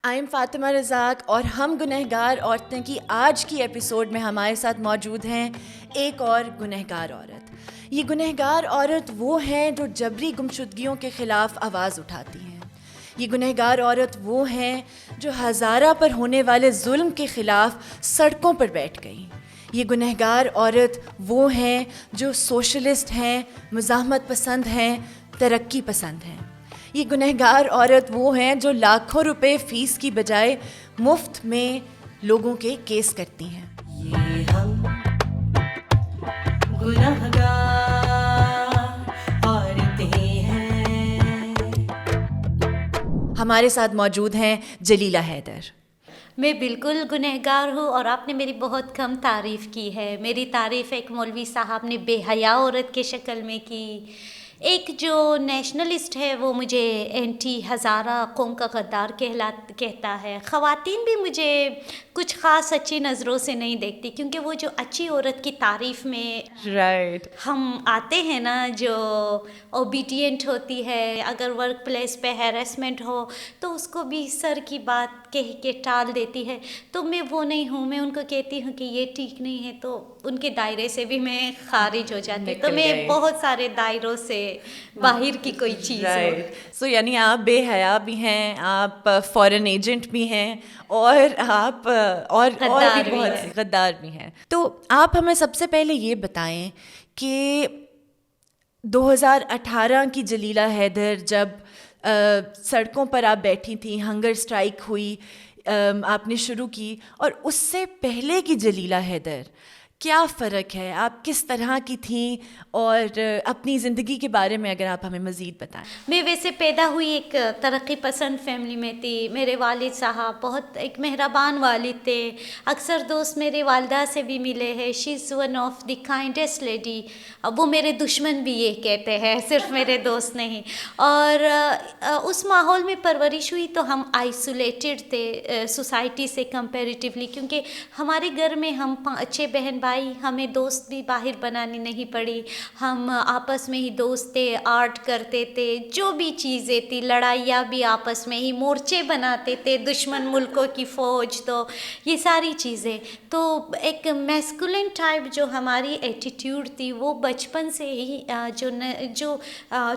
I am Fatima رزاق اور ہم گنہگار عورتیں کی آج کی ایپیسوڈ میں ہمارے ساتھ موجود ہیں ایک اور گنہگار عورت. یہ گنہگار عورت وہ ہیں جو جبری گمشدگیوں کے خلاف آواز اٹھاتی ہیں. یہ گنہگار عورت وہ ہیں جو ہزارہ پر ہونے والے ظلم کے خلاف سڑکوں پر بیٹھ گئیں. یہ گنہگار عورت وہ ہیں جو سوشلسٹ ہیں، مزاحمت پسند ہیں، ترقی پسند ہیں. یہ گنہگار عورت وہ ہیں جو لاکھوں روپے فیس کی بجائے مفت میں لوگوں کے کیس کرتی ہیں. یہ ہم گنہگار عورتیں ہیں. ہمارے ساتھ موجود ہیں جلیلہ حیدر. میں بالکل گنہگار ہوں اور آپ نے میری بہت کم تعریف کی ہے. میری تعریف ایک مولوی صاحب نے بے حیا عورت کے شکل میں کی. ایک جو نیشنلسٹ ہے وہ مجھے اینٹی ہزارہ قوم کا غدار کہتا ہے. خواتین بھی مجھے کچھ خاص اچھی نظروں سے نہیں دیکھتی، کیونکہ وہ جو اچھی عورت کی تعریف میں رائٹ ہم آتے ہیں نا، جو اوبیڈینٹ ہوتی ہے، اگر ورک پلیس پہ ہیراسمنٹ ہو تو اس کو بھی سر کی بات کہہ کے ٹال دیتی ہے. تو میں وہ نہیں ہوں. میں ان کو کہتی ہوں کہ یہ ٹھیک نہیں ہے، تو ان کے دائرے سے بھی میں خارج ہو جاتی ہوں. تو میں بہت سارے دائروں سے باہر کی کوئی چیز ہوں. سو یعنی آپ بے حیا بھی ہیں، آپ فورن ایجنٹ بھی ہیں، اور آپ اور بھی بہت غدار بھی ہیں. تو آپ ہمیں سب سے پہلے یہ بتائیں کہ 2018 کی جلیلہ حیدر جب سڑکوں پر آپ بیٹھی تھیں، ہنگر اسٹرائک ہوئی، آپ نے شروع کی، اور اس سے پہلے کی جلیلہ حیدر کیا فرق ہے؟ آپ کس طرح کی تھیں؟ اور اپنی زندگی کے بارے میں اگر آپ ہمیں مزید بتائیں. میں ویسے پیدا ہوئی ایک ترقی پسند فیملی میں تھی. میرے والد صاحب بہت ایک مہربان والد تھے. اکثر دوست میرے والدہ سے بھی ملے ہیں. She is one of the kindest lady. وہ میرے دشمن بھی یہ کہتے ہیں، صرف میرے دوست نہیں. اور اس ماحول میں پرورش ہوئی تو ہم آئسولیٹڈ تھے سوسائٹی سے کمپیریٹیولی، کیونکہ ہمارے گھر میں ہم 6 بہن بھائی، ہمیں دوست بھی باہر بنانی نہیں پڑی. ہم آپس میں ہی دوست تھے، آرٹ کرتے تھے، جو بھی چیزیں تھی، لڑائیاں بھی آپس میں ہی، مورچے بناتے تھے دشمن ملکوں کی فوج. تو یہ ساری چیزیں، تو ایک میسکولن ٹائپ جو ہماری ایٹیٹیوڈ تھی وہ بچپن سے ہی جو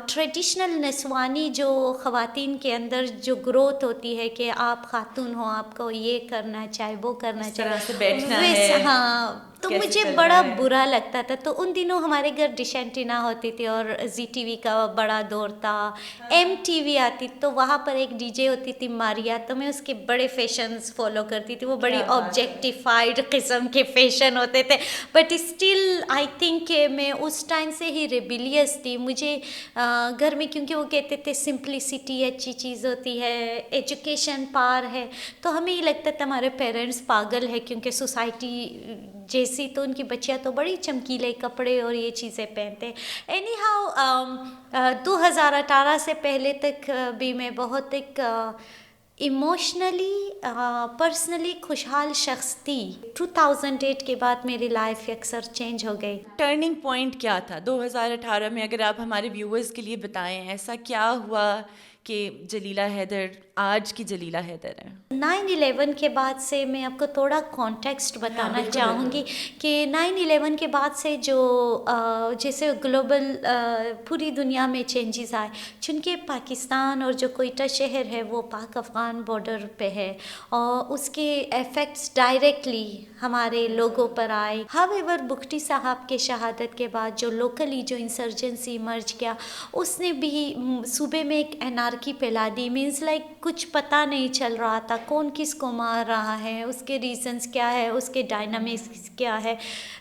ٹریڈیشنل نسوانی جو خواتین کے اندر جو گروتھ ہوتی ہے کہ آپ خاتون ہو، آپ کو یہ کرنا چاہے، وہ کرنا چاہے، ہاں، تو مجھے بڑا برا لگتا تھا. تو ان دنوں ہمارے گھر ڈش اینٹینا ہوتی تھی اور زی ٹی وی کا بڑا دور تھا. ایم ٹی وی آتی تو وہاں پر ایک ڈی جے ہوتی تھی ماریا. تو میں اس کے بڑے فیشنز فالو کرتی تھی. وہ بڑی آبجیکٹیفائڈ قسم کے فیشن ہوتے تھے، بٹ اسٹل آئی تھنک کہ میں اس ٹائم سے ہی ریبیلیس تھی. مجھے گھر میں، کیونکہ وہ کہتے تھے سمپلسٹی اچھی چیز ہوتی ہے، ایجوکیشن پار ہے، تو ہمیں یہ لگتا تھا ہمارے پیرنٹس پاگل ہے، کیونکہ سوسائٹی جیسی تو ان کی بچیاں تو بڑی چمکیلے کپڑے اور یہ چیزیں پہنتے. اینی ہاؤ 2018 سے پہلے تک بھی میں بہت ایک ایموشنلی پرسنلی خوشحال شخص تھی. 2008 کے بعد میری لائف اکثر چینج ہو گئی. ٹرننگ پوائنٹ کیا تھا 2018 میں؟ اگر آپ ہمارے ویورز کے لیے بتائیں، ایسا کیا ہوا کہ جلیلہ حیدر آج کی جلیلہ حیدر ہے؟ 9/11 کے بعد سے میں آپ کو تھوڑا کانٹیکسٹ بتانا چاہوں گی کہ 9/11 کے بعد سے جو جیسے گلوبل پوری دنیا میں چینجز آئے، چونکہ پاکستان اور جو کوئٹہ شہر ہے وہ پاک افغان بارڈر پہ ہے، اور اس کے ایفیکٹس ڈائریکٹلی ہمارے لوگوں پر آئے. ہاویور بگٹی صاحب کے شہادت کے بعد جو لوکلی جو انسرجنسی ایمرج کیا، اس نے بھی صوبے میں ایک انارکی پھیلا دی. مینس لائک کچھ پتہ نہیں چل رہا تھا کون کس کو مار رہا ہے، اس کے ریزنز کیا ہے، اس کے ڈائنامکس کیا ہے.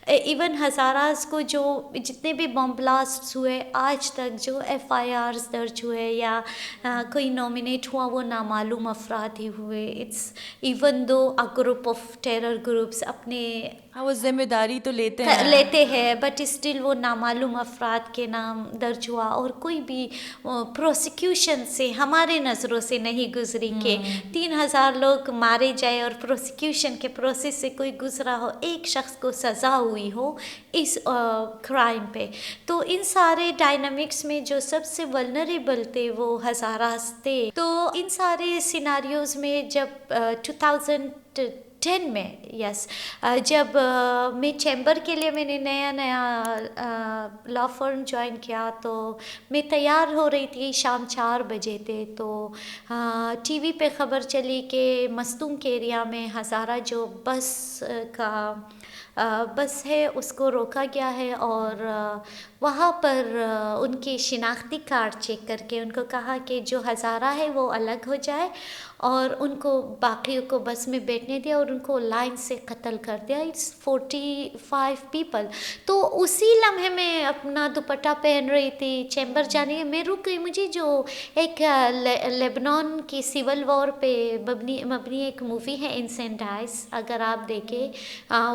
ایون ہزاراز کو جو جتنے بھی بم بلاسٹس ہوئے آج تک جو ایف آئی آرز درج ہوئے یا کوئی نومینیٹ ہوا، وہ نامعلوم افراد ہی ہوئے. اٹس ایون دو a group of terror groups اپنے وہ ذمہ داری تو لیتے ہیں، بٹ اسٹل وہ نامعلوم افراد کے نام درج ہوا، اور کوئی بھی پروسیکیوشن سے سے ہمارے نظروں سے نہیں گزری کہ 3,000 لوگ مارے جائے اور پروسیکیوشن کے پروسیس سے کوئی گزرا ہو, ایک شخص کو سزا ہوئی ہو اس کرائم پہ. تو ان سارے ڈائنامکس میں جو سب سے ولنریبل تھے وہ ہزاراز تھے. تو ان سارے سیناریوز میں جب 2010 میں جب میں چیمبر کے لیے میں نے نیا لا فرم جوائن کیا تو میں تیار ہو رہی تھی, شام 4 بجے تھے. تو ٹی وی پہ خبر چلی کہ مستونگ کے ایریا میں ہزارہ جو بس ہے اس کو روکا گیا ہے, اور وہاں پر ان کی شناختی کارڈ چیک کر کے ان کو کہا کہ جو ہزارہ ہے وہ الگ ہو جائے, اور ان کو باقیوں کو بس میں بیٹھنے دیا اور ان کو لائن سے قتل کر دیا. It's 45 people. تو اسی لمحے میں اپنا دوپٹہ پہن رہی تھی چیمبر جانے, میں رک گئی. مجھے جو ایک لیبنان کی سول وار پہ مبنی ایک مووی ہے انسینڈائز, اگر آپ دیکھیں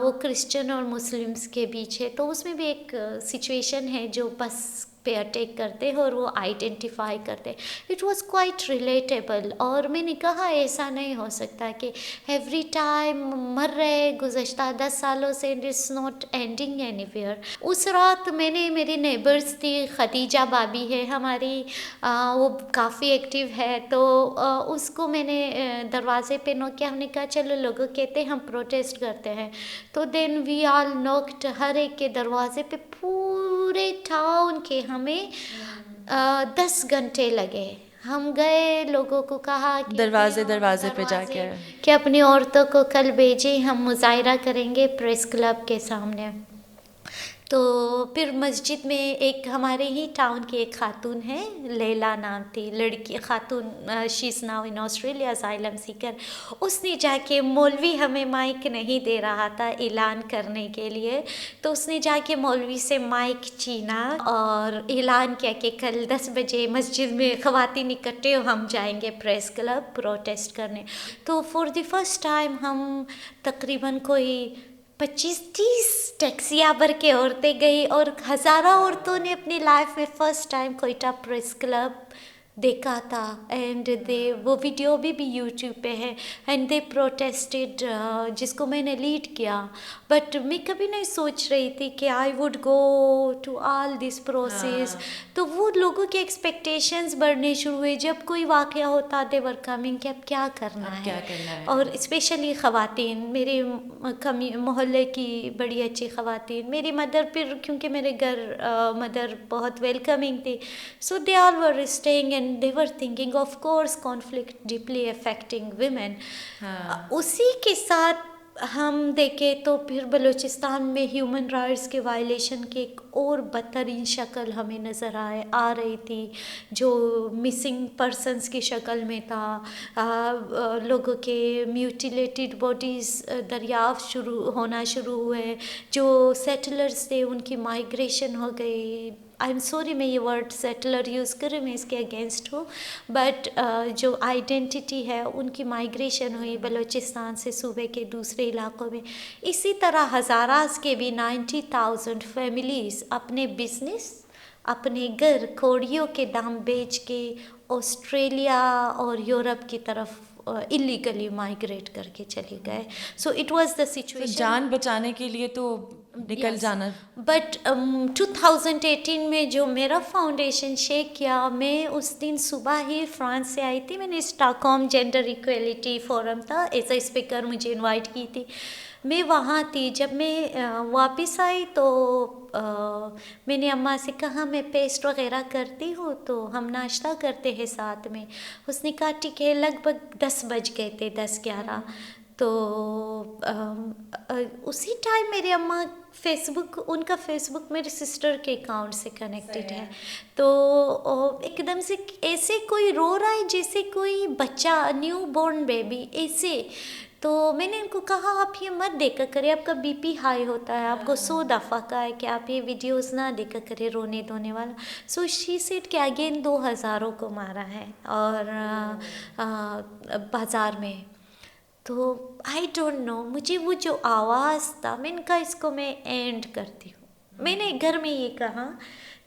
وہ کرسچن اور مسلمس کے بیچ ہے, تو اس میں بھی ایک سچویشن ہے جو بس پہ اٹیک کرتے ہیں اور وہ آئیڈینٹیفائی کرتے. It was quite relatable. اور میں نے کہا ایسا نہیں ہو سکتا کہ ایوری ٹائم مر رہے گزشتہ 10 سالوں سے, it's not ending anywhere. اس رات میں نے, میری نیبرس تھی, خدیجہ بابی ہے ہماری, وہ کافی ایکٹیو ہے, تو اس کو میں نے دروازے پہ نوک کیا. ہم نے کہا چلو لوگوں کہتے ہیں ہم پروٹیسٹ کرتے ہیں. تو دین وی آل نوکڈ, ہر ایک کے دروازے پہ, پورے ٹاؤن کے ہمیں 10 گھنٹے لگے. ہم گئے, لوگوں کو کہا کہ دروازے پہ جا کے کہ اپنی عورتوں کو کل بھیجیں, ہم مظاہرہ کریں گے پریس کلب کے سامنے. تو پھر مسجد میں ایک ہمارے ہی ٹاؤن کی ایک خاتون ہے, لیلا نام تھی, لڑکی خاتون, she is now in Australia asylum seeker. اس نے جا کے, مولوی ہمیں مائک نہیں دے رہا تھا اعلان کرنے کے لیے, تو اس نے جا کے مولوی سے مائک چھینا اور اعلان کیا کہ کل 10 بجے مسجد میں خواتین اکٹھے ہو, ہم جائیں گے پریس کلب پروٹیسٹ کرنے. تو فار دی فرسٹ ٹائم ہم تقریباً کوئی 25-30 ٹیکسیاں بھر کے عورتیں گئی, اور ہزارہ عورتوں نے اپنی لائف میں first time Quetta press club دیکھا تھا. اینڈ وہ ویڈیو بھی یوٹیوب پہ ہے, اینڈ دے پروٹیسٹڈ, جس کو میں نے لیڈ کیا. بٹ میں کبھی نہیں سوچ رہی تھی کہ I would go to all this process. تو وہ لوگوں کے ایکسپیکٹیشنز بڑھنے شروع ہوئے. جب کوئی واقعہ ہوتا دے ور کمنگ کہ اب کیا کرنا ہے, اور اسپیشلی خواتین, میرے محلے کی بڑی اچھی خواتین, میری مدر, پھر کیونکہ میرے گھر مدر بہت ویلکمنگ تھی, so they all were staying and they were thinking of course conflict deeply affecting women. اسی کے ساتھ ہم دیکھیں تو پھر بلوچستان میں ہیومن رائٹس کے وائلیشن کی ایک اور بدترین شکل ہمیں نظر آ رہی تھی, جو مسنگ پرسنس کی شکل میں تھا. لوگوں کے میوٹیلیٹڈ باڈیز دریافت ہونا شروع ہوئے. جو سیٹلرز تھے ان کی مائیگریشن ہو گئی. آئی ایم سوری میں یہ ورڈ سیٹلر یوز کروں, میں اس کے اگینسٹ ہوں, بٹ جو آئیڈینٹی ہے ان کی مائیگریشن ہوئی بلوچستان سے صوبے کے دوسرے علاقوں میں. اسی طرح ہزاراز کے بھی 90,000 فیملیز اپنے بزنس, اپنے گھر کوڑیوں کے دام بیچ کے آسٹریلیا اور یورپ کی طرف اللیگلی مائیگریٹ کر کے چلے گئے. So it was the situation. جان بچانے کے لیے تو نکل جانا. بٹ 2018 میں جو میرا فاؤنڈیشن شیک کیا, میں اس دن صبح ہی فرانس سے آئی تھی. میں نے stock home gender equality forum تھا, ایز اے اسپیکر مجھے انوائٹ کی تھی, میں وہاں تھی. جب میں واپس آئی تو میں نے اماں سے کہا میں پیسٹ وغیرہ کرتی ہوں تو ہم ناشتہ کرتے ہیں ساتھ میں. اس نے کہا ٹھیک ہے. لگ بھگ 10 بج گئے تھے, 10-11. تو اسی ٹائم میری اماں ان کا فیس بک میرے سسٹر کے اکاؤنٹ سے کنیکٹڈ ہے. تو ایک دم سے ایسے کوئی رو رہا ہے جیسے کوئی بچہ, نیو بورن بیبی ایسے. تو میں نے ان کو کہا آپ یہ مت دیکھا کریں, آپ کا بی پی ہائی ہوتا ہے, آپ کو 100 دفعہ کہا ہے کہ آپ یہ ویڈیوز نہ دیکھا کریں رونے دھونے والا. سو شی سیڈ کہ اگین 2,000 کو مارا ہے اور بازار میں. تو آئی ڈونٹ نو, مجھے وہ جو آواز تھا, میں نے کہا اس کو میں اینڈ کرتی ہوں. میں نے گھر میں یہ کہا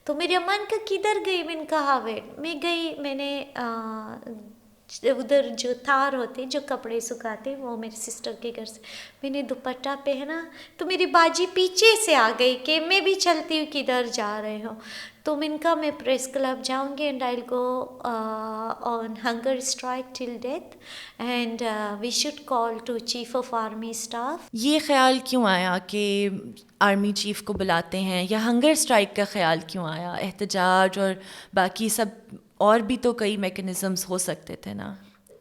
تو میری اماں نے کہا کدھر گئی؟ میں نے کہا ویٹ، میں گئی، میں نے ادھر جو تھار ہوتے جو کپڑے سکھاتے وہ میری سسٹر کے گھر سے میں نے دوپٹہ پہنا، تو میری باجی پیچھے سے آ گئی کہ میں بھی چلتی ہوں، کدھر جا رہے ہو؟ تو میں نے کہا میں پریس کلب جاؤں گی and I go on hunger strike till death and we should call to chief of army staff. یہ خیال کیوں آیا کہ آرمی چیف کو بلاتے ہیں، یا ہنگر اسٹرائک کا خیال کیوں آیا؟ احتجاج اور باقی سب اور بھی تو کئی میکنزمس ہو سکتے تھے نا.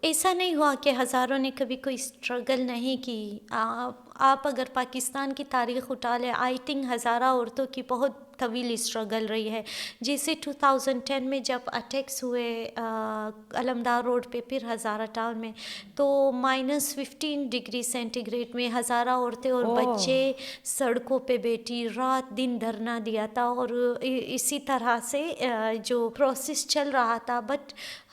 ایسا نہیں ہوا کہ ہزاروں نے کبھی کوئی اسٹرگل نہیں کی. آپ اگر پاکستان کی تاریخ اٹھا لیں، آئی تھنک ہزارہ عورتوں کی بہت طویل اسٹرگل رہی ہے. جیسے 2010 میں جب اٹیکس ہوئے علمدار روڈ پہ، پھر ہزارہ ٹاؤن میں، تو -15 ڈگری سینٹی گریڈ میں ہزارہ عورتیں اور بچے سڑکوں پہ بیٹھی رات دن دھرنا دیا تھا. اور اسی طرح سے جو پروسیس چل رہا تھا، بٹ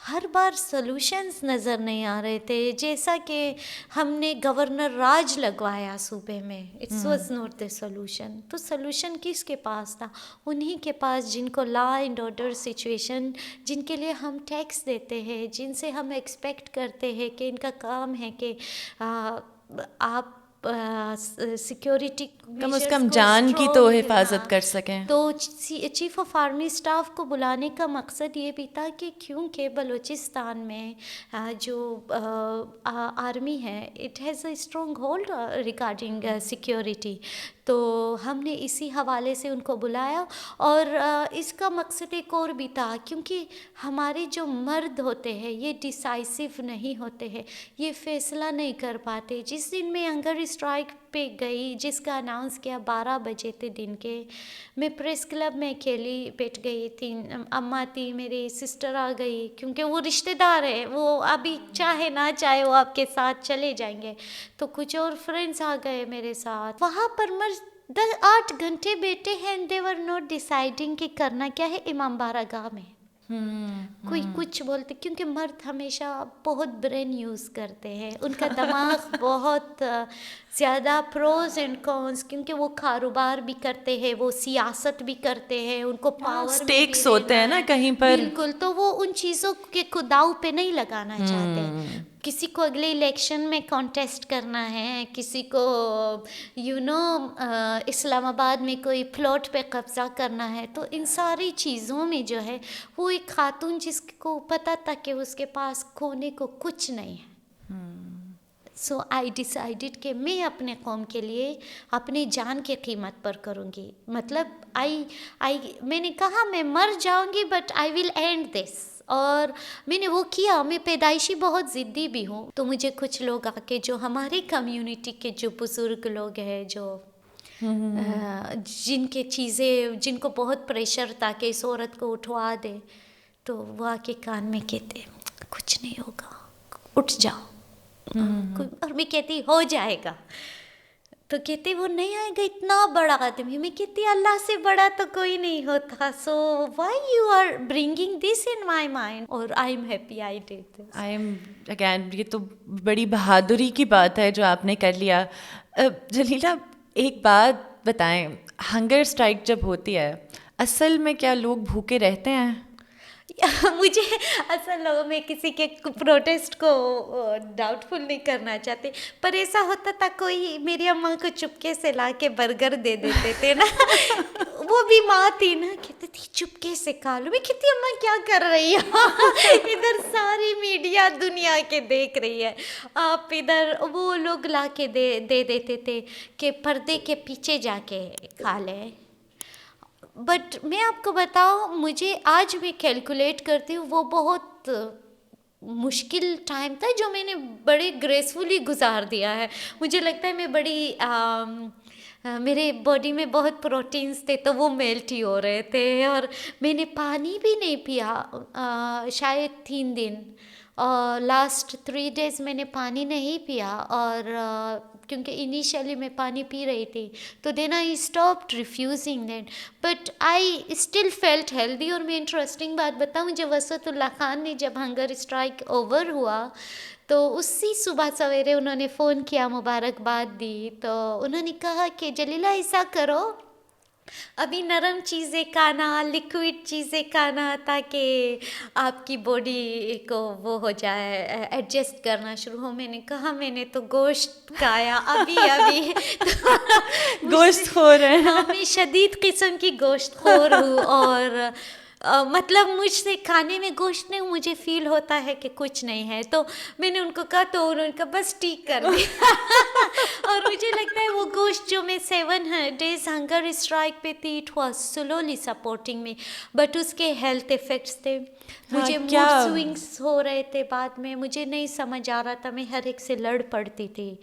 ہر بار سلوشنز نظر نہیں آ رہے تھے. جیسا کہ ہم نے گورنر راج لگوایا صوبے میں، it's was not the solution. تو سلوشن کس کے پاس تھا؟ انہی کے پاس جن کو لا اینڈ آرڈر سچویشن، جن کے لیے ہم ٹیکس دیتے ہیں، جن سے ہم ایکسپیکٹ کرتے ہیں کہ ان کا کام ہے کہ آپ سیکیورٹی کم از کم جان کی تو حفاظت کر سکیں. تو چیف آف آرمی اسٹاف کو بلانے کا مقصد یہ بھی تھا کہ کیونکہ بلوچستان میں جو آرمی ہے، it has a strong hold regarding security. تو ہم نے اسی حوالے سے ان کو بلایا. اور اس کا مقصد ایک اور بھی تھا، کیونکہ ہمارے جو مرد ہوتے ہیں یہ ڈیسائسو نہیں ہوتے ہیں، یہ فیصلہ نہیں کر پاتے. جس دن میں ہنگر اسٹرائک پہ گئی، جس کا اناؤنس کیا 12 بجے تھے دن کے، میں پریس کلب میں اکیلی بیٹھ گئی تھی. اماں تھی، میری سسٹر آ گئی، کیونکہ وہ رشتہ دار ہے، وہ ابھی چاہے نہ چاہے وہ آپ کے ساتھ چلے جائیں گے. تو کچھ اور فرینڈس آ گئے میرے ساتھ. وہاں پر 8 گھنٹے بیٹھے ہیں. دے ور ناٹ ڈیسائڈنگ کہ کرنا کیا ہے. امام بارہ گاہ میں کوئی کچھ بولتے، کیونکہ مرد ہمیشہ بہت برین یوز کرتے ہیں، ان کا دماغ بہت زیادہ پروز اینڈ کونس، کیونکہ وہ کاروبار بھی کرتے ہیں، وہ سیاست بھی کرتے ہیں، ان کو پاور اسٹیکس ہوتے ہیں نا کہیں پر. بالکل. تو وہ ان چیزوں کے داؤ پہ نہیں لگانا چاہتے. کسی کو اگلے الیکشن میں کانٹیسٹ کرنا ہے، کسی کو اسلام آباد میں کوئی پلاٹ پہ قبضہ کرنا ہے. تو ان ساری چیزوں میں جو ہے وہ ایک خاتون جس کو پتہ تھا کہ اس کے پاس کھونے کو کچھ نہیں ہے. سو آئی ڈیسائیڈڈ کہ میں اپنے قوم کے لیے اپنی جان کی قیمت پر کروں گی. مطلب میں نے کہا میں مر جاؤں گی but I will and this. اور میں نے وہ کیا. میں پیدائشی بہت ضدی بھی ہوں. تو مجھے کچھ لوگ آ کے، جو ہماری کمیونٹی کے جو بزرگ لوگ ہیں، جو جن کو بہت پریشر تھا کہ اس عورت کو اٹھوا دے، تو وہ آ کے کان میں کہتے کچھ نہیں ہوگا، اٹھ جاؤ. اور میں کہتی ہو جائے گا. تو کہتے وہ نہیں آئے گا، اتنا بڑا آدمی. میں کہتی اللہ سے بڑا تو کوئی نہیں ہوتا. So why you are bringing this in my mind. اور I am happy I did this. Again یہ تو بڑی بہادری کی بات ہے جو آپ نے کر لیا. جلیلہ ایک بات بتائیں، ہنگر اسٹرائک جب ہوتی ہے اصل میں کیا لوگ بھوکے رہتے ہیں؟ مجھے اصل میں کسی کے پروٹیسٹ کو ڈاؤٹ فل نہیں کرنا چاہتے، پر ایسا ہوتا تھا کوئی میری اماں کو چپکے سے لا کے برگر دے دیتے تھے نا. وہ بھی ماں تھی نا، کہتے تھی چپکے سے کھا لو. میں کہتی اماں کیا کر رہی ہے؟ ادھر ساری میڈیا دنیا کے دیکھ رہی ہے، آپ ادھر. وہ لوگ لا کے دے دیتے تھے کہ پردے کے پیچھے جا کے کھا لیں. بٹ میں آپ کو بتاؤں، مجھے آج میں کیلکولیٹ کرتی ہوں وہ بہت مشکل ٹائم تھا جو میں نے بڑے گریسفلی گزار دیا ہے. مجھے لگتا ہے میں بڑی میرے باڈی میں بہت پروٹینز تھے تو وہ میلٹ ہی ہو رہے تھے. اور میں نے پانی بھی نہیں پیا شاید 3 دن، اور لاسٹ 3 days میں نے پانی نہیں پیا. اور کیونکہ انیشیلی میں پانی پی رہی تھی، تو then I stopped refusing that, but I still felt healthy. اور میں انٹرسٹنگ بات بتاؤں، مجھے وسعت اللہ خان نے جب ہنگر اسٹرائک اوور ہوا تو اسی صبح سویرے انہوں نے فون کیا، مبارکباد دی. تو انہوں نے کہا کہ جلیلہ ایسا کرو ابھی نرم چیزیں کھانا, لکوڈ چیزیں کھانا, تاکہ آپ کی باڈی کو وہ ہو جائے, ایڈجسٹ کرنا شروع ہو. میں نے کہا میں نے تو گوشت کھایا ابھی گوشت خور ہے. ہاں, میں شدید قسم کی گوشت خور ہوں, اور مطلب مجھ سے کھانے میں گوشت نہیں, مجھے فیل ہوتا ہے کہ کچھ نہیں ہے. تو میں نے ان کو کہا, تو انہوں نے کہا بس ٹھیک کر دیا. اور مجھے لگتا ہے وہ گوشت جو میں 7 days ہنگر اسٹرائک پہ تھی, it was slowly supporting me, but اس کے ہیلتھ افیکٹس تھے. مجھے موڈ سوئنگس ہو رہے تھے بعد میں, مجھے نہیں سمجھ آ رہا تھا, میں ہر ایک سے لڑ پڑتی تھی,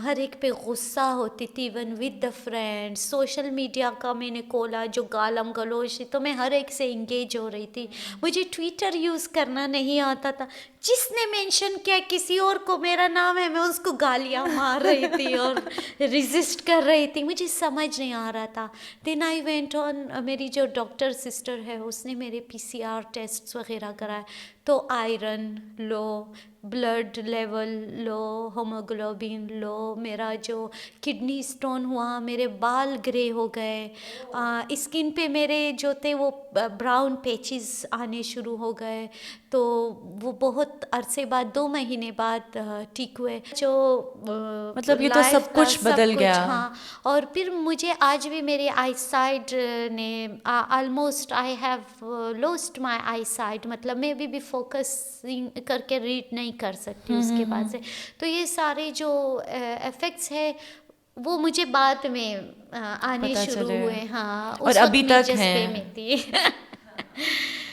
ہر ایک پہ غصہ ہوتی تھی, even with the friend. Social media کا میں نے کھولا جو گالم گلوچ, تو میں ہر ایک سے انگیج ہو رہی تھی. مجھے ٹویٹر یوز کرنا نہیں آتا تھا, جس نے مینشن کیا کسی اور کو میرا نام ہے, میں اس کو گالیاں مار رہی تھی اور ریزسٹ کر رہی تھی, مجھے سمجھ نہیں آ رہا تھا. دین آئی وینٹ آن, میری جو ڈاکٹر سسٹر ہے اس نے میرے PCR ٹیسٹ وغیرہ کرائے, تو آئرن لو, بلڈ لیول لو, ہوموگلوبن لو, میرا جو کڈنی اسٹون ہوا, میرے بال گرے ہو گئے, اسکن پہ میرے جو تھے وہ براؤن پیچز آنے شروع ہو گئے. تو وہ بہت عرصے بعد 2 مہینے بعد ٹھیک ہوئے. جو مطلب یہ تو سب کچھ بدل گیا. ہاں, اور پھر مجھے آج بھی میری آئی سائٹ نے almost I have lost my eye sight, مطلب میں ابھی بھی فوکسنگ کر کے ریڈ نہیں کر سکتی اس کے بعد سے. تو یہ سارے جو افیکٹس ہے وہ مجھے بعد میں آنے شروع ہوئے. ہاں, اور ابھی تک جذبے ہیں میں تھی.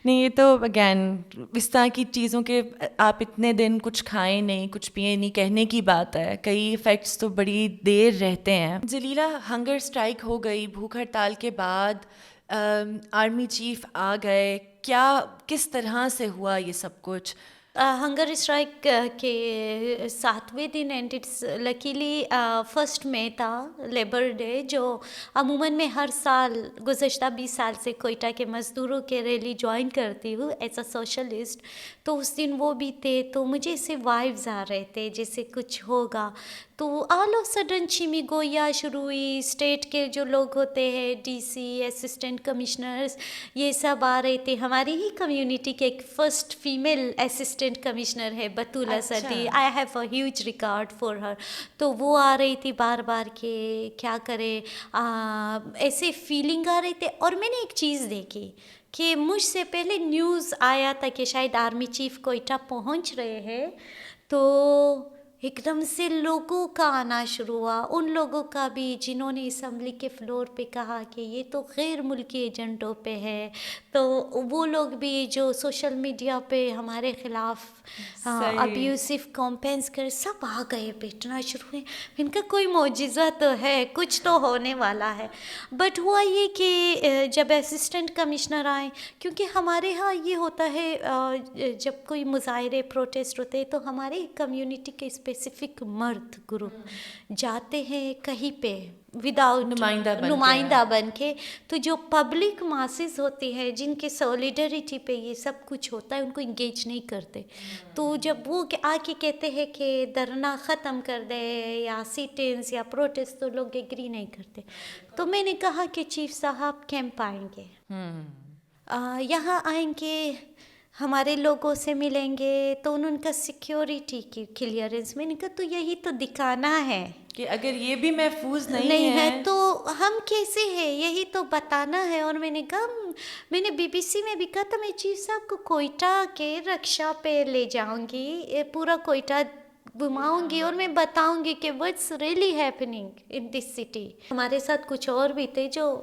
نہیں, یہ تو اگین اس طرح کی چیزوں کے آپ اتنے دن کچھ کھائیں نہیں, کچھ پئیں نہیں, کہنے کی بات ہے, کئی ایفیکٹس تو بڑی دیر رہتے ہیں. جلیلہ, ہنگر اسٹرائک ہو گئی, بھوک ہڑتال کے بعد آرمی چیف آ گئے, کیا کس طرح سے ہوا یہ سب کچھ؟ ہنگر اسٹرائک کے 7ویں دن, اینڈ اٹس لکیلی 1 مئی تھا, لیبر ڈے, جو عموماً میں ہر سال گزشتہ 20 سال سے کوئٹہ کے مزدوروں کے ریلی جوائن کرتی ہوں ایز اے سوشلسٹ. تو اس دن وہ بھی تھے, تو مجھے اس سے وائبز آ رہے تھے جیسے کچھ ہوگا. تو آل آف سڈن چیمی گویا شروع ہوئی, اسٹیٹ کے جو لوگ ہوتے ہیں, DC, اسسٹنٹ کمشنرز, یہ سب آ رہے تھے. ہماری ہی کمیونٹی کے ایک فرسٹ فیمیل اسسٹنٹ کمشنر ہے بطولہ صدی, I have a huge record for her. تو وہ آ رہی تھی بار بار کہ کیا کرے, ایسے فیلنگ آ رہے تھے. اور میں نے ایک چیز دیکھی کہ مجھ سے پہلے نیوز آیا تھا کہ شاید آرمی چیف کوئٹہ پہنچ رہے ہیں, تو ایک دم سے لوگوں کا آنا شروع ہوا, ان لوگوں کا بھی جنہوں نے اسمبلی کے فلور پہ کہا کہ یہ تو غیر ملکی ایجنٹوں پہ ہے. تو وہ لوگ بھی جو سوشل میڈیا پہ ہمارے خلاف ابیوسو کمپینس کر, سب آ گئے, بیٹھنا شروع ہوئے. ان کا کوئی معجزہ تو ہے, کچھ تو ہونے والا ہے. بٹ ہوا یہ کہ جب اسسٹنٹ کمشنر آئے, کیونکہ ہمارے ہاں یہ ہوتا ہے جب کوئی مظاہرے پروٹیسٹ ہوتے ہیں تو ہمارے کمیونٹی کے اسپیسیفک مرد گروپ جاتے ہیں کہیں پہ وداؤٹ نمائندہ بن کے, تو جو پبلک ماسز ہوتی ہے جن کے سولیڈریٹی پہ یہ سب کچھ ہوتا ہے ان کو انگیج نہیں کرتے. تو جب وہ آ کے کہتے ہیں کہ دھرنا ختم کر دے یا سیٹنز یا پروٹیسٹ, تو لوگ ایگری نہیں کرتے. تو میں نے کہا کہ چیف صاحب کیمپ آئیں گے, یہاں آئیں گے, ہمارے لوگوں سے ملیں گے, تو ان کا سیکیورٹی کی کلیئرنس. میں نے کہا تو یہی تو دکھانا ہے کہ اگر یہ بھی محفوظ نہیں ہے تو ہم کیسے ہیں, یہی تو بتانا ہے. اور میں نے کہا, میں نے BBC میں بھی کہا تھا, میں چیف صاحب کو کوئٹہ کے رکشا پہ لے جاؤں گی, پورا کوئٹہ گھماؤں گی, اور میں بتاؤں گی کہ what's really happening in this city. ہمارے ساتھ کچھ اور بھی تھے جو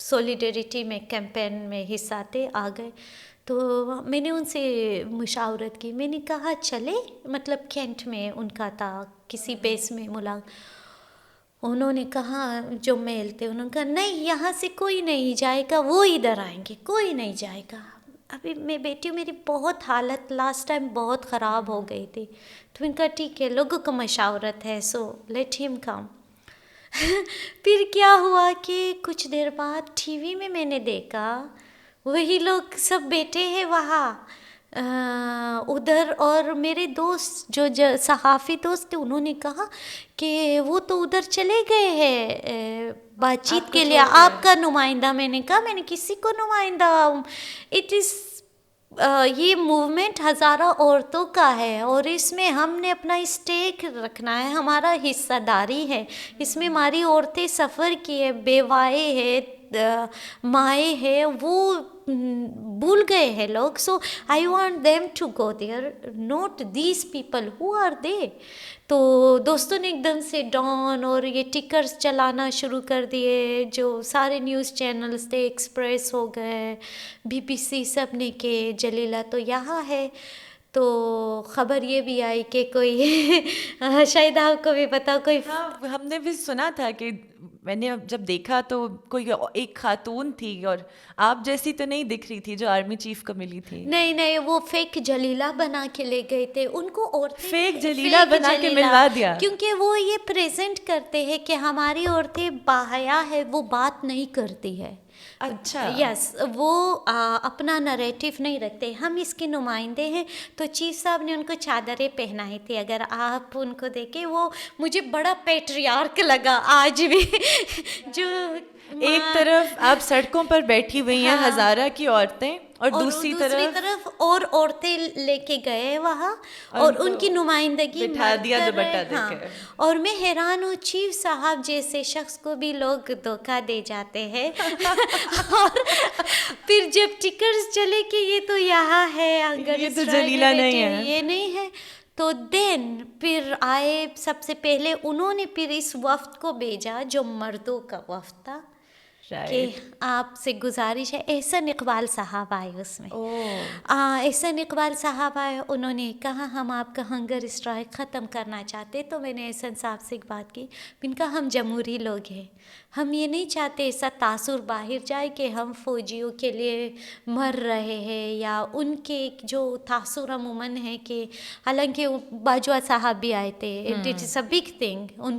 سولیڈریٹی میں کیمپین میں حصہ تھے, آ گئے. تو میں نے ان سے مشاورت کی, میں نے کہا چلے, مطلب کینٹ میں ان کا تھا کسی بیس میں انہوں نے کہا, جو میل تھے انہوں نے کہا نہیں یہاں سے کوئی نہیں جائے گا, وہ ادھر آئیں گے, کوئی نہیں جائے گا. ابھی میں بیٹی ہوں, میری بہت حالت لاسٹ ٹائم بہت خراب ہو گئی تھی. تو ان کا ٹھیک ہے, لوگوں کو مشاورت ہے, سو لیٹ ہم کم. پھر کیا ہوا کہ کچھ دیر بعد TV میں نے دیکھا وہی لوگ سب بیٹھے ہیں وہاں, ادھر اور میرے دوست جو صحافی دوست تھے انہوں نے کہا کہ وہ تو ادھر چلے گئے ہیں بات چیت کے لیے, آپ کا نمائندہ. میں نے کہا میں نے کسی کو نمائندہ, اٹ از یہ موومنٹ ہزارہ عورتوں کا ہے اور اس میں ہم نے اپنا اسٹیک رکھنا ہے, ہمارا حصہ داری ہے اس میں. ہماری عورتیں سفر کی ہے, بیوائیں ہے, مائیں ہے, وہ بھول گئے ہیں لوگ. So I want them to go there, not these people, who are they. تو دوستوں نے ایک دم سے ڈان اور یہ ٹکرز چلانا شروع کر دیے, جو سارے نیوز چینلز تھے, ایکسپریس ہو گئے, BBC, سب نے کہ جلیلہ تو یہاں ہے. تو خبر یہ بھی آئی کہ کوئی شاید آپ کو بھی پتا, کوئی ہم نے بھی سنا تھا کہ میں نے جب دیکھا تو کوئی ایک خاتون تھی اور آپ جیسی تو نہیں دکھ رہی تھی جو آرمی چیف کو ملی تھی. نہیں, وہ فیک جلیلہ بنا کے لے گئے تھے ان کو, عورتیں فیک جلیلہ بنا کے ملوا دیا, کیونکہ وہ یہ پریزنٹ کرتے ہیں کہ ہماری عورتیں باحیا ہے, وہ بات نہیں کرتی ہے. اچھا, یس, وہ اپنا نریٹیو نہیں رکھتے. ہم اس کے نمائندے ہیں. تو چیف صاحب نے ان کو چادریں پہنائی تھی, اگر آپ ان کو دیکھیں وہ مجھے بڑا پیٹریارک لگا آج بھی. جو ایک طرف آپ سڑکوں پر بیٹھی ہوئی ہیں ہزارہ کی عورتیں, اور دوسری طرف اور عورتیں لے کے گئے وہاں اور ان کی نمائندگی بٹھا دیا دوپٹہ دے کے. اور میں حیران ہوں, چیف صاحب جیسے شخص کو بھی لوگ دھوکہ دے جاتے ہیں. اور پھر جب ٹکرز چلے کہ یہ تو یہاں ہے, اگر یہ تو جلیلہ نہیں ہے, یہ نہیں ہے, تو دین پھر آئے. سب سے پہلے انہوں نے پھر اس وفد کو بھیجا جو مردوں کا وفد تھا, کہ آپ سے گزارش ہے. احسن اقبال صاحب آئے اس میں. احسن اقبال صاحب آئے, انہوں نے کہا ہم آپ کا ہنگر اسٹرائک ختم کرنا چاہتے. تو میں نے احسن صاحب سے ایک بات کی, ان کا ہم جمہوری لوگ ہیں, ہم یہ نہیں چاہتے ایسا تاثر باہر جائے کہ ہم فوجیوں کے لیے مر رہے ہیں, یا ان کے جو تاثر عموماً ہے کہ حالانکہ باجوہ صاحب بھی آئے تھے, it is a big thing. ان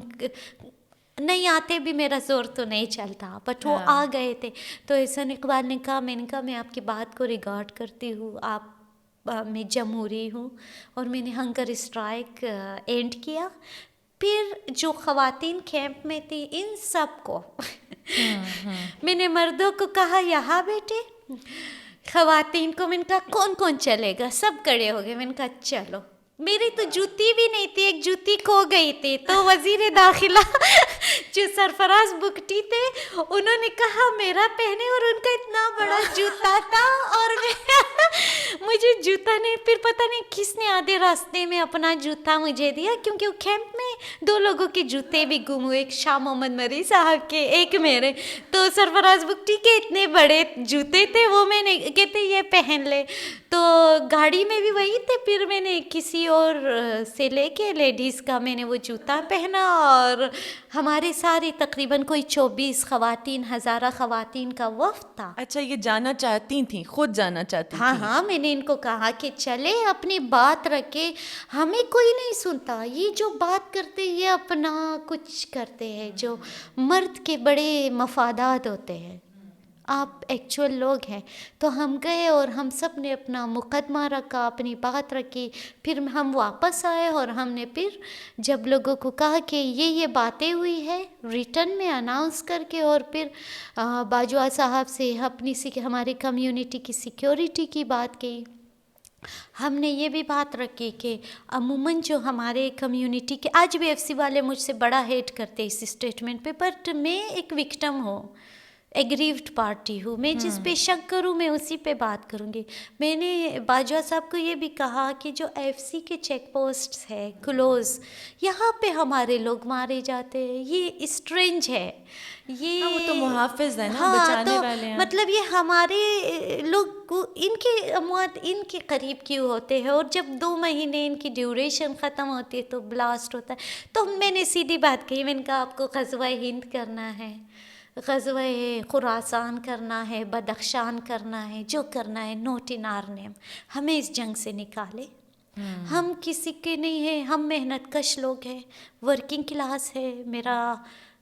نہیں آتے بھی میرا زور تو نہیں چلتا, بٹ وہ آ گئے تھے. تو احسن اقبال نے کہا, میں نے کہا میں آپ کی بات کو ریگارڈ کرتی ہوں, آپ میں جمہوری ہوں, اور میں نے ہنگر اسٹرائک اینڈ کیا. پھر جو خواتین کیمپ میں تھی ان سب کو میں نے مردوں کو کہا یہاں بیٹھے, خواتین کو میں نے کہا کون کون چلے گا, سب کھڑے ہو گئے. میں نے کہا چلو. میری تو جوتی بھی نہیں تھی, ایک جوتی کھو گئی تھی. تو وزیر داخلہ جو سرفراز بگٹی تھے انہوں نے کہا میرا پہنے, اور ان کا اتنا بڑا جوتا تھا اور مجھے جوتا نہیں. پھر پتہ نہیں کس نے آدھے راستے میں اپنا جوتا مجھے دیا, کیونکہ وہ کیمپ میں 2 لوگوں کے جوتے بھی گم ہوئے, ایک شاہ محمد مری صاحب کے, ایک میرے. تو سرفراز بگٹی کے اتنے بڑے جوتے تھے, وہ میں نے کہتے یہ پہن لے. تو گاڑی میں بھی وہی تھے. پھر میں نے کسی اور سے لے کے لیڈیز کا میں نے وہ جوتا پہنا, اور ہمارے ساری تقریباً کوئی 24 خواتین, ہزارہ خواتین کا وفد تھا. اچھا, یہ جانا چاہتی تھیں, خود جانا چاہتی تھیں؟ ہاں, میں نے ان کو کہا کہ چلے اپنی بات رکھے, ہمیں کوئی نہیں سنتا. یہ جو بات کرتے یہ اپنا کچھ کرتے ہیں, جو مرد کے بڑے مفادات ہوتے ہیں. آپ ایکچول لوگ ہیں. تو ہم گئے اور ہم سب نے اپنا مقدمہ رکھا, اپنی بات رکھی. پھر ہم واپس آئے اور ہم نے پھر جب لوگوں کو کہا کہ یہ باتیں ہوئی ہے ریٹن میں اناؤنس کر کے, اور پھر باجوہ صاحب سے اپنی ہماری کمیونٹی کی سیکیورٹی کی بات کی. ہم نے یہ بھی بات رکھی کہ عموماً جو ہمارے کمیونٹی کے, آج بھی FC والے مجھ سے بڑا ہیٹ کرتے اس اسٹیٹمنٹ پہ, بٹ میں ایک وکٹم ہوں, ایگریوڈ پارٹی ہوں. میں جس پہ شک کروں میں اسی پہ بات کروں گی. میں نے باجوہ صاحب کو یہ بھی کہا کہ جو FC کے چیک پوسٹس ہے کلوز, یہاں پہ ہمارے لوگ مارے جاتے ہیں, یہ اسٹرینج ہے. یہ وہ تو محافظ ہے نا, بچانے والے ہیں. مطلب یہ ہمارے لوگ ان کے اموات ان کے قریب کیوں ہوتے ہیں, اور جب 2 مہینے ان کی ڈیوریشن ختم ہوتی ہے تو بلاسٹ ہوتا ہے. تو میں نے سیدھی بات کہی, میں نے کہا آپ کو غزوہ ہند کرنا ہے, غزوہ خراسان کرنا ہے, بدخشان کرنا ہے, جو کرنا ہے, نوٹ ان آر نیم. ہمیں اس جنگ سے نکالے. ہم کسی کے نہیں ہیں, ہم محنت کش لوگ ہیں, ورکنگ کلاس ہے. میرا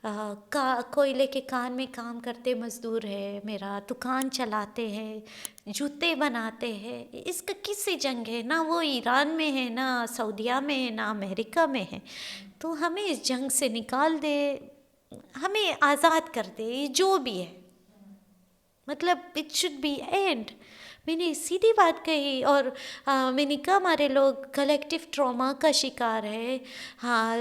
کوئلے کے کان میں کام کرتے مزدور ہے، میرا دکان چلاتے ہیں، جوتے بناتے ہیں. اس کا کس سے جنگ ہے؟ نہ وہ ایران میں ہے، نہ سعودیہ میں ہے، نہ امریکہ میں ہے. تو ہمیں اس جنگ سے نکال دے، ہمیں آزاد کر دے. یہ جو بھی ہے مطلب اٹ شوڈ بی اینڈ. میں نے سیدھی بات کہی. اور میں نے کہا ہمارے لوگ کلیکٹیو ٹراما کا شکار ہے. ہاں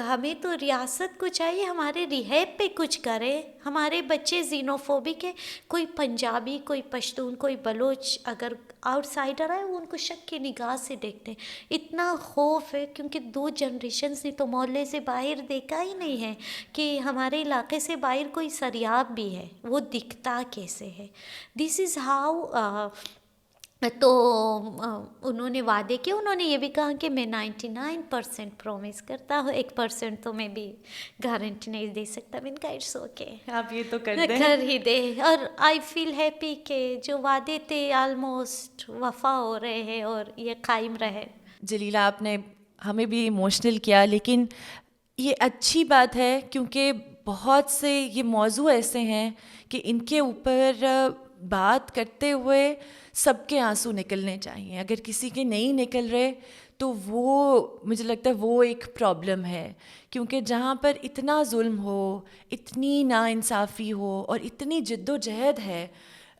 ہمیں تو ریاست کو چاہیے ہمارے ریہیب پہ کچھ کرے. ہمارے بچے زینوفوبک ہے، کوئی پنجابی، کوئی پشتون، کوئی بلوچ اگر آؤٹ سائڈر آئے وہ ان کو شک کی نگاہ سے دیکھتے ہیں. اتنا خوف ہے کیونکہ 2 جنریشنز نے تو محلے سے باہر دیکھا ہی نہیں ہے کہ ہمارے علاقے سے باہر کوئی سریاب بھی ہے، وہ دکھتا کیسے ہے. دس از ہاؤ. تو انہوں نے وعدے کیے. انہوں نے یہ بھی کہا کہ میں 99% پرومس کرتا ہوں، 1% تو میں بھی گارنٹی نہیں دے سکتا. میں نے کہا اٹس اوکے، آپ یہ تو کر دیں. کر ہی دے. اور آئی فیل ہیپی کہ جو وعدے تھے آلموسٹ وفا ہو رہے ہیں اور یہ قائم رہے. جلیلہ آپ نے ہمیں بھی ایموشنل کیا، لیکن یہ اچھی بات ہے کیونکہ بہت سے یہ موضوع ایسے ہیں کہ ان کے اوپر بات کرتے ہوئے سب کے آنسو نکلنے چاہیے. اگر کسی کے نہیں نکل رہے تو وہ مجھے لگتا ہے وہ ایک پرابلم ہے، کیونکہ جہاں پر اتنا ظلم ہو، اتنی ناانصافی ہو اور اتنی جد و جہد ہے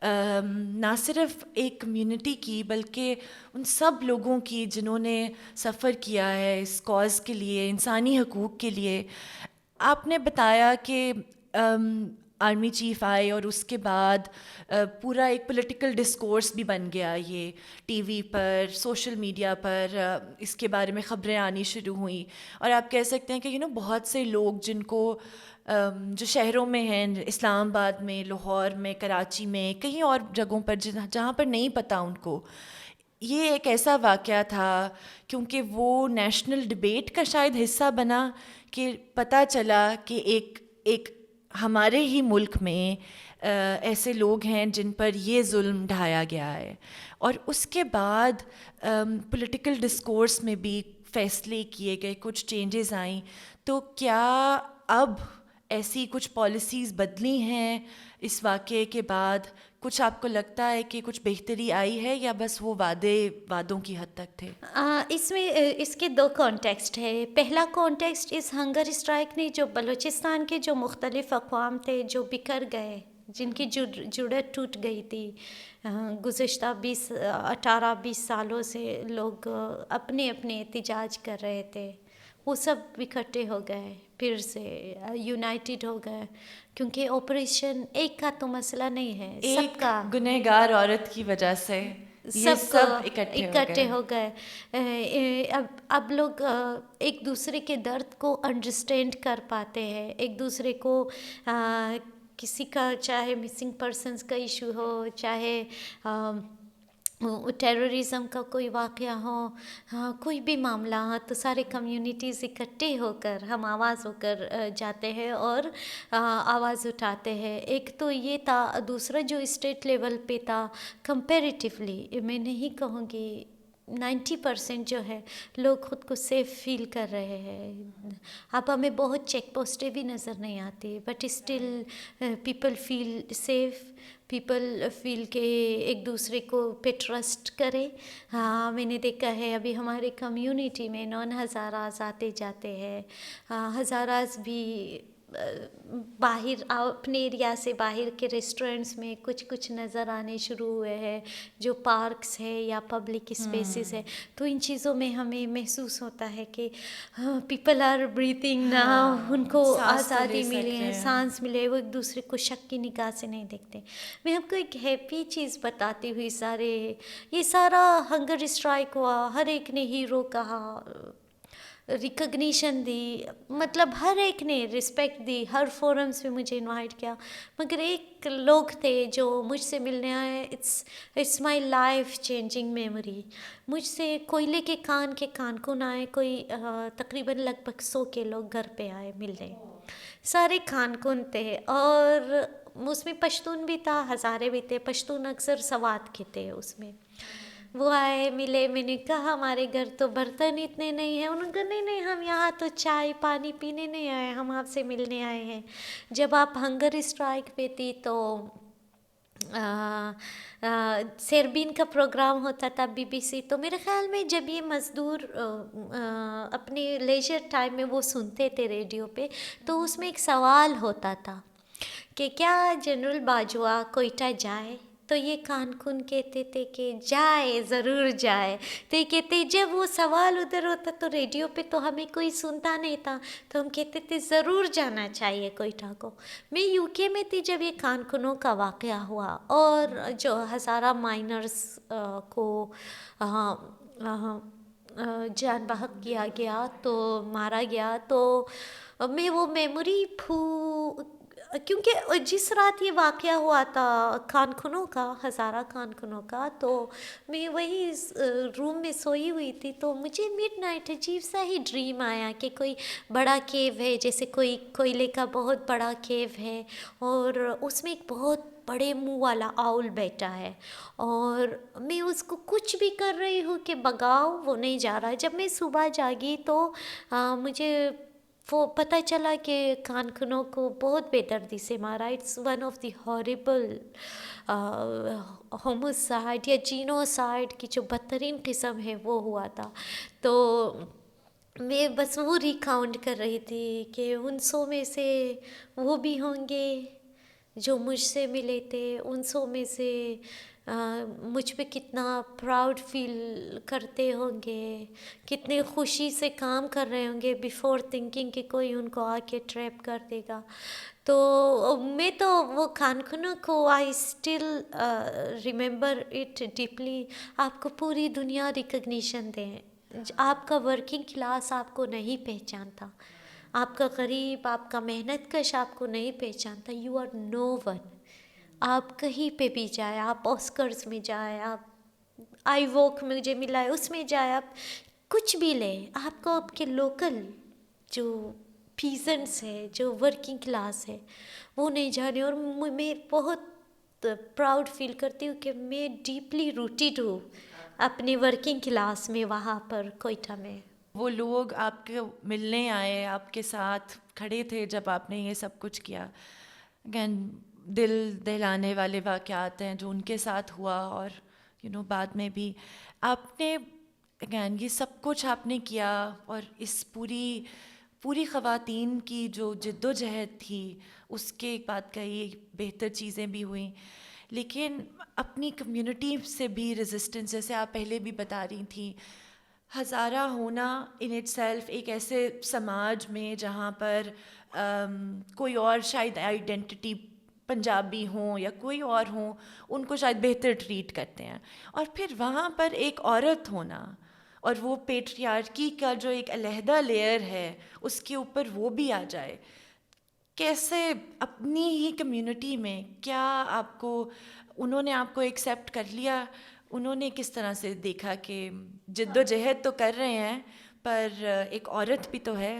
نہ صرف ایک کمیونٹی کی بلکہ ان سب لوگوں کی جنہوں نے سفر کیا ہے اس کاز کے لیے، انسانی حقوق کے لیے. آپ نے بتایا کہ آرمی چیف آئے اور اس کے بعد پورا ایک پولیٹیکل ڈسکورس بھی بن گیا. یہ ٹی وی پر، سوشل میڈیا پر اس کے بارے میں خبریں آنی شروع ہوئیں. اور آپ کہہ سکتے ہیں کہ بہت سے لوگ جن کو جو شہروں میں ہیں، اسلام آباد میں، لاہور میں، کراچی میں، کہیں اور جگہوں پر جہاں پر نہیں پتہ ان کو، یہ ایک ایسا واقعہ تھا کیونکہ وہ نیشنل ڈبیٹ کا شاید حصہ بنا کہ پتہ چلا کہ ایک ہمارے ہی ملک میں ایسے لوگ ہیں جن پر یہ ظلم ڈھایا گیا ہے. اور اس کے بعد پولیٹیکل ڈسکورس میں بھی فیصلے کیے گئے، کچھ چینجز آئیں. تو کیا اب ایسی کچھ پالیسیز بدلی ہیں اس واقعے کے بعد؟ کچھ آپ کو لگتا ہے کہ کچھ بہتری آئی ہے یا بس وہ وعدوں کی حد تک تھے؟ اس میں اس کے 2 کانٹیکسٹ ہے. پہلا کانٹیکسٹ اس ہنگر اسٹرائک نے جو بلوچستان کے جو مختلف اقوام تھے جو بکھر گئے، جن کی جڑت ٹوٹ گئی تھی گزشتہ 18-20 سالوں سے، لوگ اپنے احتجاج کر رہے تھے، وہ سب اکٹھے ہو گئے، پھر سے یونائٹڈ ہو گئے. کیونکہ آپریشن ایک کا تو مسئلہ نہیں ہے، سب کا. گنہگار عورت کی وجہ سے یہ سب اکٹھے ہو گئے. اب لوگ ایک دوسرے کے درد کو انڈرسٹینڈ کر پاتے ہیں. ایک دوسرے کو کسی کا چاہے مسنگ پرسنس کا ایشو ہو، چاہے ٹیررزم کا کوئی واقعہ ہو، کوئی بھی معاملہ ہو، تو سارے کمیونٹیز اکٹھے ہو کر ہم آواز ہو کر جاتے ہیں اور آواز اٹھاتے ہیں. ایک تو یہ تھا. دوسرا جو اسٹیٹ لیول پہ تھا، کمپیریٹیولی میں نہیں کہوں گی 90% جو ہے لوگ خود کو سیف فیل کر رہے ہیں. اب ہمیں بہت چیک پوسٹیں بھی نظر نہیں آتی، but still people feel safe. People feel کہ ایک دوسرے کو پہ ٹرسٹ کرے. ہاں میں نے دیکھا ہے ابھی ہمارے کمیونٹی میں نون ہزاراز آتے جاتے ہیں. ہزاراز بھی باہر اپنے ایریا سے باہر کے ریسٹورنٹس میں کچھ نظر آنے شروع ہوئے ہیں، جو پارکس ہے یا پبلک اسپیسز ہے. تو ان چیزوں میں ہمیں محسوس ہوتا ہے کہ پیپل آر بریتھنگ ناؤ، ان کو آزادی ملی ہے، سانس ملے. وہ ایک دوسرے کو شک کی نگاہ سے نہیں دیکھتے. میں آپ کو ایک ہیپی چیز بتاتی ہوئی، یہ سارا ہنگر اسٹرائک ہوا، ہر ایک نے ہیرو کہا، ریکگنیشن دی، مطلب ہر ایک نے رسپیکٹ دی، ہر فورمز میں مجھے انوائٹ کیا. مگر ایک لوگ تھے جو مجھ سے ملنے آئے. It's my life changing memory. مجھ سے کوئلے کے کان کون آئے، کوئی تقریباً لگ بھگ 100 کے لوگ گھر پہ آئے ملنے. سارے کان کون تھے اور اس میں پشتون بھی تھا، ہزارے بھی تھے. پشتون اکثر سوات کے تھے اس میں. وہ آئے ملے, میں نے کہا ہمارے گھر تو برتن اتنے نہیں ہیں. انہوں نے کہا نہیں نہیں, ہم یہاں تو چائے پانی پینے نہیں آئے, ہم آپ سے ملنے آئے ہیں. جب آپ ہنگر اسٹرائک پہ تھی تو سیربین کا پروگرام ہوتا تھا BBC, تو میرے خیال میں جب یہ مزدور اپنے لیجر ٹائم میں وہ سنتے تھے ریڈیو پہ, تو اس میں ایک سوال ہوتا تھا کہ کیا جنرل باجوہ کوئٹہ جائے, تو یہ کان کن کہتے تھے کہ جائے, ضرور جائے. تو یہ کہتے جب وہ سوال ادھر ہوتا تو ریڈیو پہ تو ہمیں کوئی سنتا نہیں تھا, تو ہم کہتے تھے ضرور جانا چاہیے کوئٹہ کو. میں UK میں تھی جب یہ کان کنوں کا واقعہ ہوا اور جو ہزارہ مائنرز کو جان بحق کیا گیا, تو مارا گیا, تو میں وہ میموری کیونکہ جس رات یہ واقعہ ہوا تھا خان خنوں کا, ہزارہ خان خنوں کا, تو میں وہی روم میں سوئی ہوئی تھی, تو مجھے مڈ نائٹ عجیب سا ہی ڈریم آیا کہ کوئی بڑا کیو ہے, جیسے کوئی کوئلے کا بہت بڑا کیو ہے, اور اس میں ایک بہت بڑے منہ والا آؤل بیٹھا ہے, اور میں اس کو کچھ بھی کر رہی ہوں کہ بگاؤ, وہ نہیں جا رہا. جب میں صبح جاگی تو مجھے وہ پتہ چلا کہ کان کنوں کو بہت بے دردی سے مارا. It's one of the horrible homicide یا جینوسائڈ کی جو بدترین قسم ہے وہ ہوا تھا. تو میں بس وہ ریکاؤنٹ کر رہی تھی کہ ان 100 میں سے وہ بھی ہوں گے جو مجھ سے ملے تھے, ان 100 میں سے مجھ پہ کتنا پراؤڈ فیل کرتے ہوں گے, کتنے خوشی سے کام کر رہے ہوں گے بیفور تھنکنگ کہ کوئی ان کو آ کے ٹریپ کر دے گا. تو میں تو وہ خان خنوں کو I still remember it deeply. آپ کو پوری دنیا ریکگنیشن دیں, آپ کا ورکنگ کلاس آپ کو نہیں پہچانتا, آپ کا غریب, آپ کا محنت کش آپ کو نہیں پہچانتا. You are no one. آپ کہیں پہ بھی جائے, آپ آسکرز میں جائے, آپ آئی ووک میں مجھے ملا ہے اس میں جائے, آپ کچھ بھی لیں, آپ کو آپ کے لوکل جو پیزنٹس ہے, جو ورکنگ کلاس ہے, وہ نہیں جانے. اور میں بہت پراؤڈ فیل کرتی ہوں کہ میں ڈیپلی روٹیڈ ہوں اپنے ورکنگ کلاس میں, وہاں پر کوئٹہ میں. وہ لوگ آپ کے ملنے آئے, آپ کے ساتھ کھڑے تھے جب آپ نے یہ سب کچھ کیا. اگین دل دہلانے والے واقعات ہیں جو ان کے ساتھ ہوا, اور بعد میں بھی آپ نے اگین یہ سب کچھ آپ نے کیا, اور اس پوری خواتین کی جو جد و جہد تھی اس کے ایک بات کہی, بہتر چیزیں بھی ہوئیں, لیکن اپنی کمیونٹی سے بھی ریزسٹنس, جیسے آپ پہلے بھی بتا رہی تھیں, ہزارہ ہونا ان اٹ سیلف ایک ایسے سماج میں جہاں پر کوئی اور شاید آئیڈینٹی پنجابی ہوں یا کوئی اور ہوں, ان کو شاید بہتر ٹریٹ کرتے ہیں, اور پھر وہاں پر ایک عورت ہونا, اور وہ پیٹریارکی کا جو ایک علیحدہ لیئر ہے اس کے اوپر وہ بھی آ جائے. کیسے اپنی ہی کمیونٹی میں, کیا آپ کو انہوں نے آپ کو ایکسیپٹ کر لیا, انہوں نے کس طرح سے دیکھا کہ جد و جہد تو کر رہے ہیں پر ایک عورت بھی تو ہے؟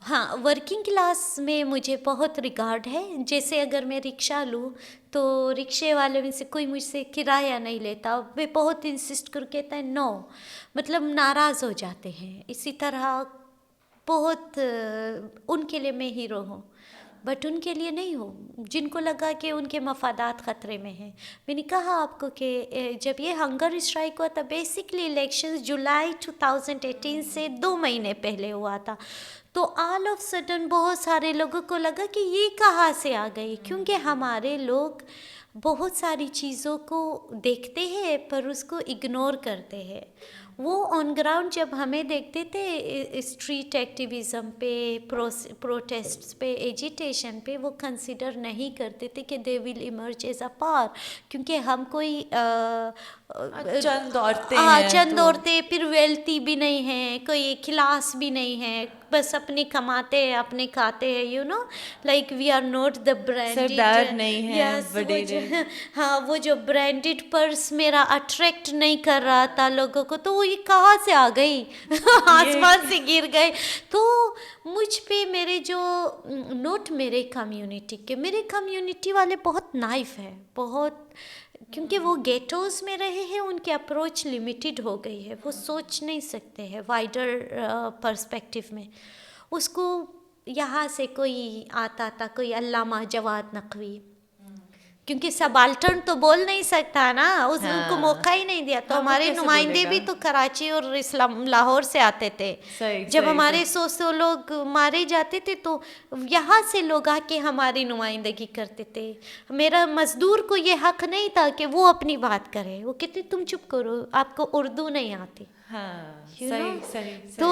ہاں, ورکنگ کلاس میں مجھے بہت ریگارڈ ہے. جیسے اگر میں رکشہ لوں تو رکشے والے میں سے کوئی مجھ سے کرایہ نہیں لیتا, میں بہت انسسٹ کر کہتا ہے نو, مطلب ناراض ہو جاتے ہیں. اسی طرح بہت ان کے لیے میں ہیرو ہوں, بٹ ان کے لیے نہیں ہوں جن کو لگا کہ ان کے مفادات خطرے میں ہیں. میں نے کہا آپ کو کہ جب یہ ہنگر اسٹرائک ہوا تھا, بیسکلی الیکشنز جولائی 2018 سے 2 مہینے پہلے ہوا تھا, تو آل آف سڈن بہت سارے لوگوں کو لگا کہ یہ کہاں سے آ گئی, کیونکہ ہمارے لوگ بہت ساری چیزوں کو دیکھتے ہیں پر اس کو اگنور کرتے ہیں. وہ آن گراؤنڈ جب ہمیں دیکھتے تھے اسٹریٹ ایکٹیویزم پہ, پروٹیسٹس پہ, ایجیٹیشن پہ, وہ کنسیڈر نہیں کرتے تھے کہ دے ول ایمرج ایز اے پار, کیونکہ ہم کوئی چند عورتیں ہیں, چند عورتیں, پھر ویلتھی بھی نہیں ہیں, کوئی کلاس بھی نہیں ہے, بس اپنے کماتے ہیں, اپنے کھاتے ہیں, like we are not the branded, سردار نہیں ہیں وڈیرے. ہاں, وہ جو برانڈیڈ پرس میرا اٹریکٹ نہیں کر رہا تھا لوگوں کو, تو وہ یہ کہاں سے آ گئی, آسمان سے گر گئے. تو مجھ پہ میرے جو نوٹ میرے کمیونٹی کے, میرے کمیونٹی والے بہت نائف ہے, بہت کیونکہ وہ گیٹوز میں رہے ہیں, ان کی اپروچ لمیٹڈ ہو گئی ہے, وہ سوچ نہیں سکتے ہیں وائڈر پرسپیکٹیو میں. اس کو یہاں سے کوئی آتا تھا, کوئی علامہ جواد نقوی, کیونکہ سبالٹرن تو بول نہیں سکتا نا, اس ان کو موقع ہی نہیں دیا. تو ہمارے نمائندے بھی تو کراچی اور اسلام لاہور سے آتے تھے. جب ہمارے 100 لوگ مارے جاتے تھے تو یہاں سے لوگ آ کے ہماری نمائندگی کرتے تھے. میرا مزدور کو یہ حق نہیں تھا کہ وہ اپنی بات کرے. وہ کہتے تم چپ کرو, آپ کو اردو نہیں آتی. تو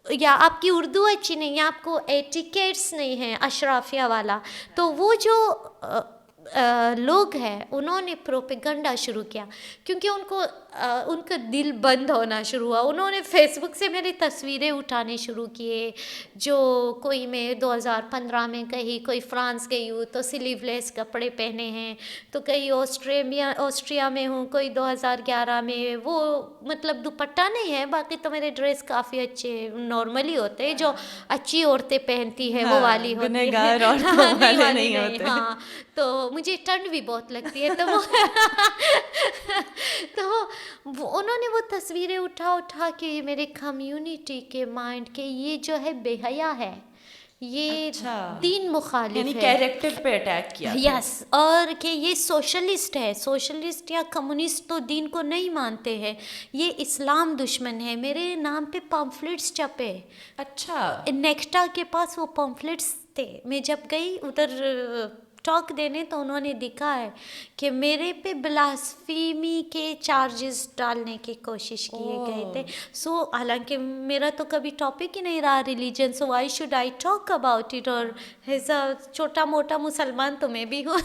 یا آپ کی اردو اچھی نہیں, یا آپ کو ایٹیکیٹس نہیں ہیں اشرافیہ والا. تو وہ جو لوگ ہیں انہوں نے پروپیگنڈا شروع کیا, کیونکہ ان کا دل بند ہونا شروع ہوا. انہوں نے فیس بک سے میری تصویریں اٹھانے شروع کیے, جو کوئی میں 2015 میں کہیں کوئی فرانس گئی ہوں تو سلیو لیس کپڑے پہنے ہیں, تو کہیں آسٹریا میں ہوں, کوئی 2011 میں وہ مطلب دوپٹہ نہیں ہے, باقی تو میرے ڈریس کافی اچھے نارملی ہوتے ہیں, جو اچھی عورتیں پہنتی ہیں وہ والی ہوتی ہے, نہیں ہوتے. ہاں, تو مجھے ٹھنڈ بھی بہت لگتی ہے. تو انہوں نے وہ تصویریں اٹھا کے میرے کمیونٹی کے مائنڈ کے یہ جو ہے بے حیا ہے, یہ دین مخالف ہے, یعنی کیریکٹر پہ اٹیک کیا. یس, اور کہ یہ سوشلسٹ ہے. سوشلسٹ یا کمیونسٹ تو دین کو نہیں مانتے ہیں, یہ اسلام دشمن ہے. میرے نام پہ پمفلٹس چھپے. اچھا, نیکٹا کے پاس وہ پمفلٹس تھے. میں جب گئی ادھر ٹاک دینے تو انہوں نے دکھا ہے کہ میرے پہ بلاسفیمی کے چارجز ڈالنے کی کوشش کیے گئے تھے. سو حالانکہ میرا تو کبھی ٹاپک ہی نہیں رہا religion, so why should I talk about it. اور ایز اے چھوٹا موٹا مسلمان تو میں بھی ہوں,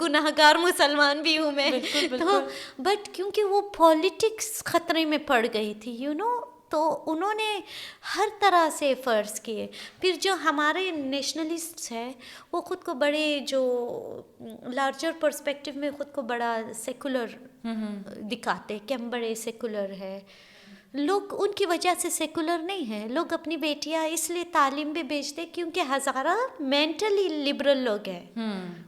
گناہ گار مسلمان بھی ہوں میں. تو بٹ کیونکہ وہ پالیٹکس خطرے میں پڑ گئی تھی, تو انہوں نے ہر طرح سے فرض کیے. پھر جو ہمارے نیشنلسٹس ہیں وہ خود کو بڑے, جو لارجر پرسپیکٹیو میں خود کو بڑا سیکولر دکھاتے کہ ہم بڑے سیکولر ہیں. لوگ ان کی وجہ سے سیکولر نہیں ہیں. لوگ اپنی بیٹیاں اس لیے تعلیم بھی بھیجتے کیونکہ ہزارہ مینٹلی لبرل لوگ ہیں.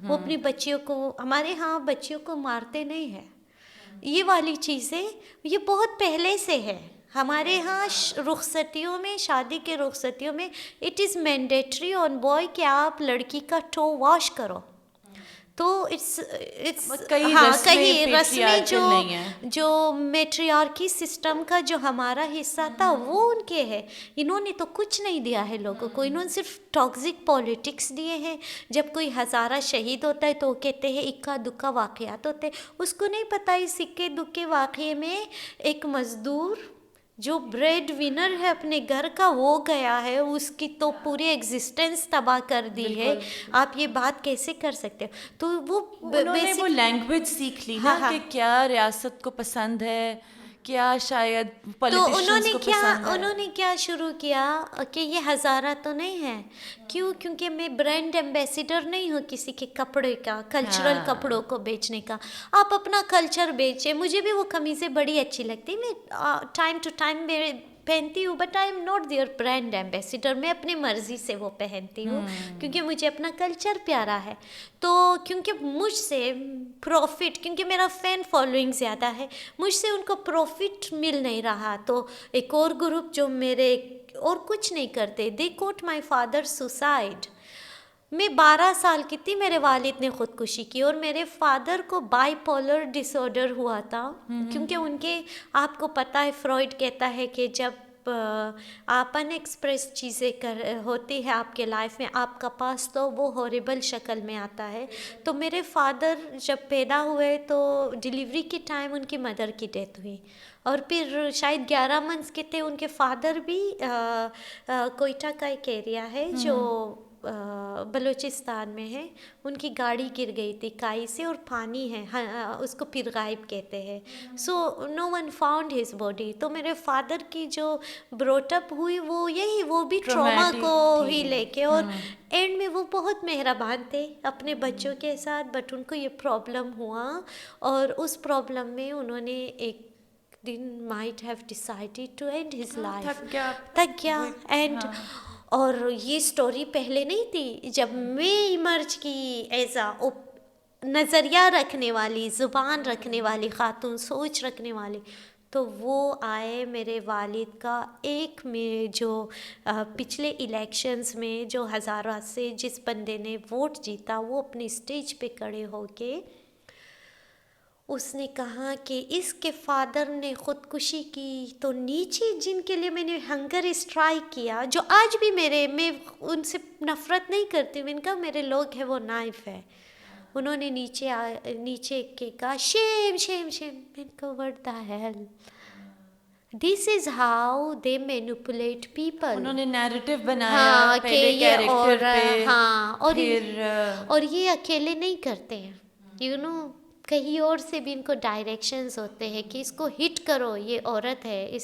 وہ اپنی بچیوں کو, ہمارے ہاں بچیوں کو مارتے نہیں ہیں. یہ والی چیزیں یہ بہت پہلے سے ہے. ہمارے ہاں رخصتیوں میں, شادی کے رخصتیوں میں it is mandatory on boy کہ آپ لڑکی کا ٹو واش کرو. تو کہیں رسمی جو میٹریارکی سسٹم کا جو ہمارا حصہ تھا وہ ان کے ہے. انہوں نے تو کچھ نہیں دیا ہے لوگوں کو, انہوں نے صرف ٹاکسک پالیٹکس دیے ہیں. جب کوئی ہزارہ شہید ہوتا ہے تو وہ کہتے ہیں اکا دکا واقعات ہوتے ہیں. اس کو نہیں پتہ اس اکے دکے واقعے میں ایک مزدور جو بریڈ ونر ہے اپنے گھر کا وہ گیا ہے, اس کی تو پوری ایگزسٹنس تباہ کر دی ہے. آپ یہ بات کیسے کر سکتے ہو؟ تو انہوں نے وہ لینگویج سیکھ لی نا کہ کیا ریاست کو پسند ہے, کیا شاید پولیٹیشنز کو پسند ہے. انہوں نے کیا شروع کیا کہ یہ ہزارہ تو نہیں ہے. کیونکہ میں برانڈ ایمبیسیڈر نہیں ہوں کسی کے کپڑے کا, کلچرل کپڑوں کو بیچنے کا. آپ اپنا کلچر بیچیں. مجھے بھی وہ قمیضیں بڑی اچھی لگتی, میں ٹائم ٹو ٹائم پہنتی ہوں, but I am not their brand ambassador. میں اپنی مرضی سے وہ پہنتی ہوں کیونکہ مجھے اپنا کلچر پیارا ہے. تو کیونکہ مجھ سے پروفٹ, کیونکہ میرا فین فالوئنگ زیادہ ہے, مجھ سے ان کو پروفٹ مل نہیں رہا. تو ایک اور گروپ جو میرے اور کچھ نہیں کرتے, دے کوٹ مائی فادر سوسائڈ. میں 12 سال کی تھی, میرے والد نے خودکشی کی, اور میرے فادر کو بائی پولر ڈس آرڈر ہوا تھا. کیونکہ ان کے, آپ کو پتہ ہے فرائڈ کہتا ہے کہ جب آپ ان ایکسپریس چیزیں ہوتی ہے آپ کے لائف میں, آپ کا پاس تو وہ ہاریبل شکل میں آتا ہے. تو میرے فادر جب پیدا ہوئے تو ڈیلیوری کے ٹائم ان کی مدر کی ڈیتھ ہوئی, اور پھر شاید 11 منتھس کے تھے. ان کے فادر بھی کوئٹہ کا ایک ایریا ہے جو بلوچستان میں ہے, ان کی گاڑی گر گئی تھی کائی سے, اور پانی ہے, اس کو پھر غائب کہتے ہیں. سو نو ون فاؤنڈ ہز باڈی. تو میرے فادر کی جو بروٹ اپ ہوئی وہ بھی ٹراما کو ہی لے کے, اور اینڈ میں وہ بہت مہربان تھے اپنے بچوں کے ساتھ, بٹ ان کو یہ پرابلم ہوا, اور اس پرابلم میں انہوں نے ایک دن might have decided to end his life. تک گیا. اینڈ اور یہ سٹوری پہلے نہیں تھی. جب میں ایمرج کی ایز اے نظریہ رکھنے والی, زبان رکھنے والی خاتون, سوچ رکھنے والی, تو وہ آئے میرے والد کا ایک میں جو پچھلے الیکشنز میں جو ہزارہ سے جس بندے نے ووٹ جیتا, وہ اپنی اسٹیج پہ کھڑے ہو کے اس نے کہا کہ اس کے فادر نے خودکشی کی, تو نیچے جن کے لیے میں نے ہنگر اسٹرائک کیا, جو آج بھی میں ان سے نفرت نہیں کرتی ہوں, ان کا میرے لوگ ہے وہ نائف ہے, انہوں نے نیچے کے کہا شیم شیم شیم. میں نے کہا what the hell, this is how they manipulate people. انہوں نے نیریٹو بنایا, ہاں کہ پہلے یہ کیریکٹر پہ, ہاں, پھر اور یہ اکیلے نہیں کرتے ہیں, یو نو کہیں اور سے بھی ان کو ڈائریکشنز ہوتے ہیں کہ اس کو ہٹ کرو, یہ عورت ہے.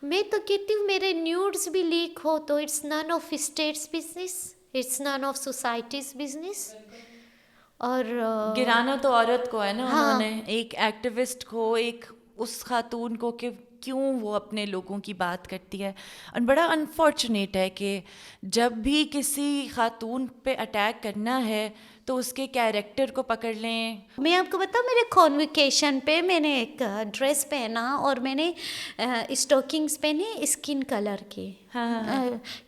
میں تو کہتی ہوں میرے نیوڈز بھی لیک ہو تو it's none of state's business, it's none of society's business. اور گرانا تو عورت کو ہے نا, ہاں, انہوں نے ایک ایکٹیوسٹ کو, ایک اس خاتون کو کہ کیوں وہ اپنے لوگوں کی بات کرتی ہے. اور بڑا انفارچونیٹ ہے کہ جب بھی کسی خاتون پہ اٹیک کرنا ہے تو اس کے کیریکٹر کو پکڑ لیں. میں آپ کو بتاؤں, میرے کانویکیشن پہ میں نے ایک ڈریس پہنا اور میں نے اسٹوکنگس پہنے اسکن کلر کے,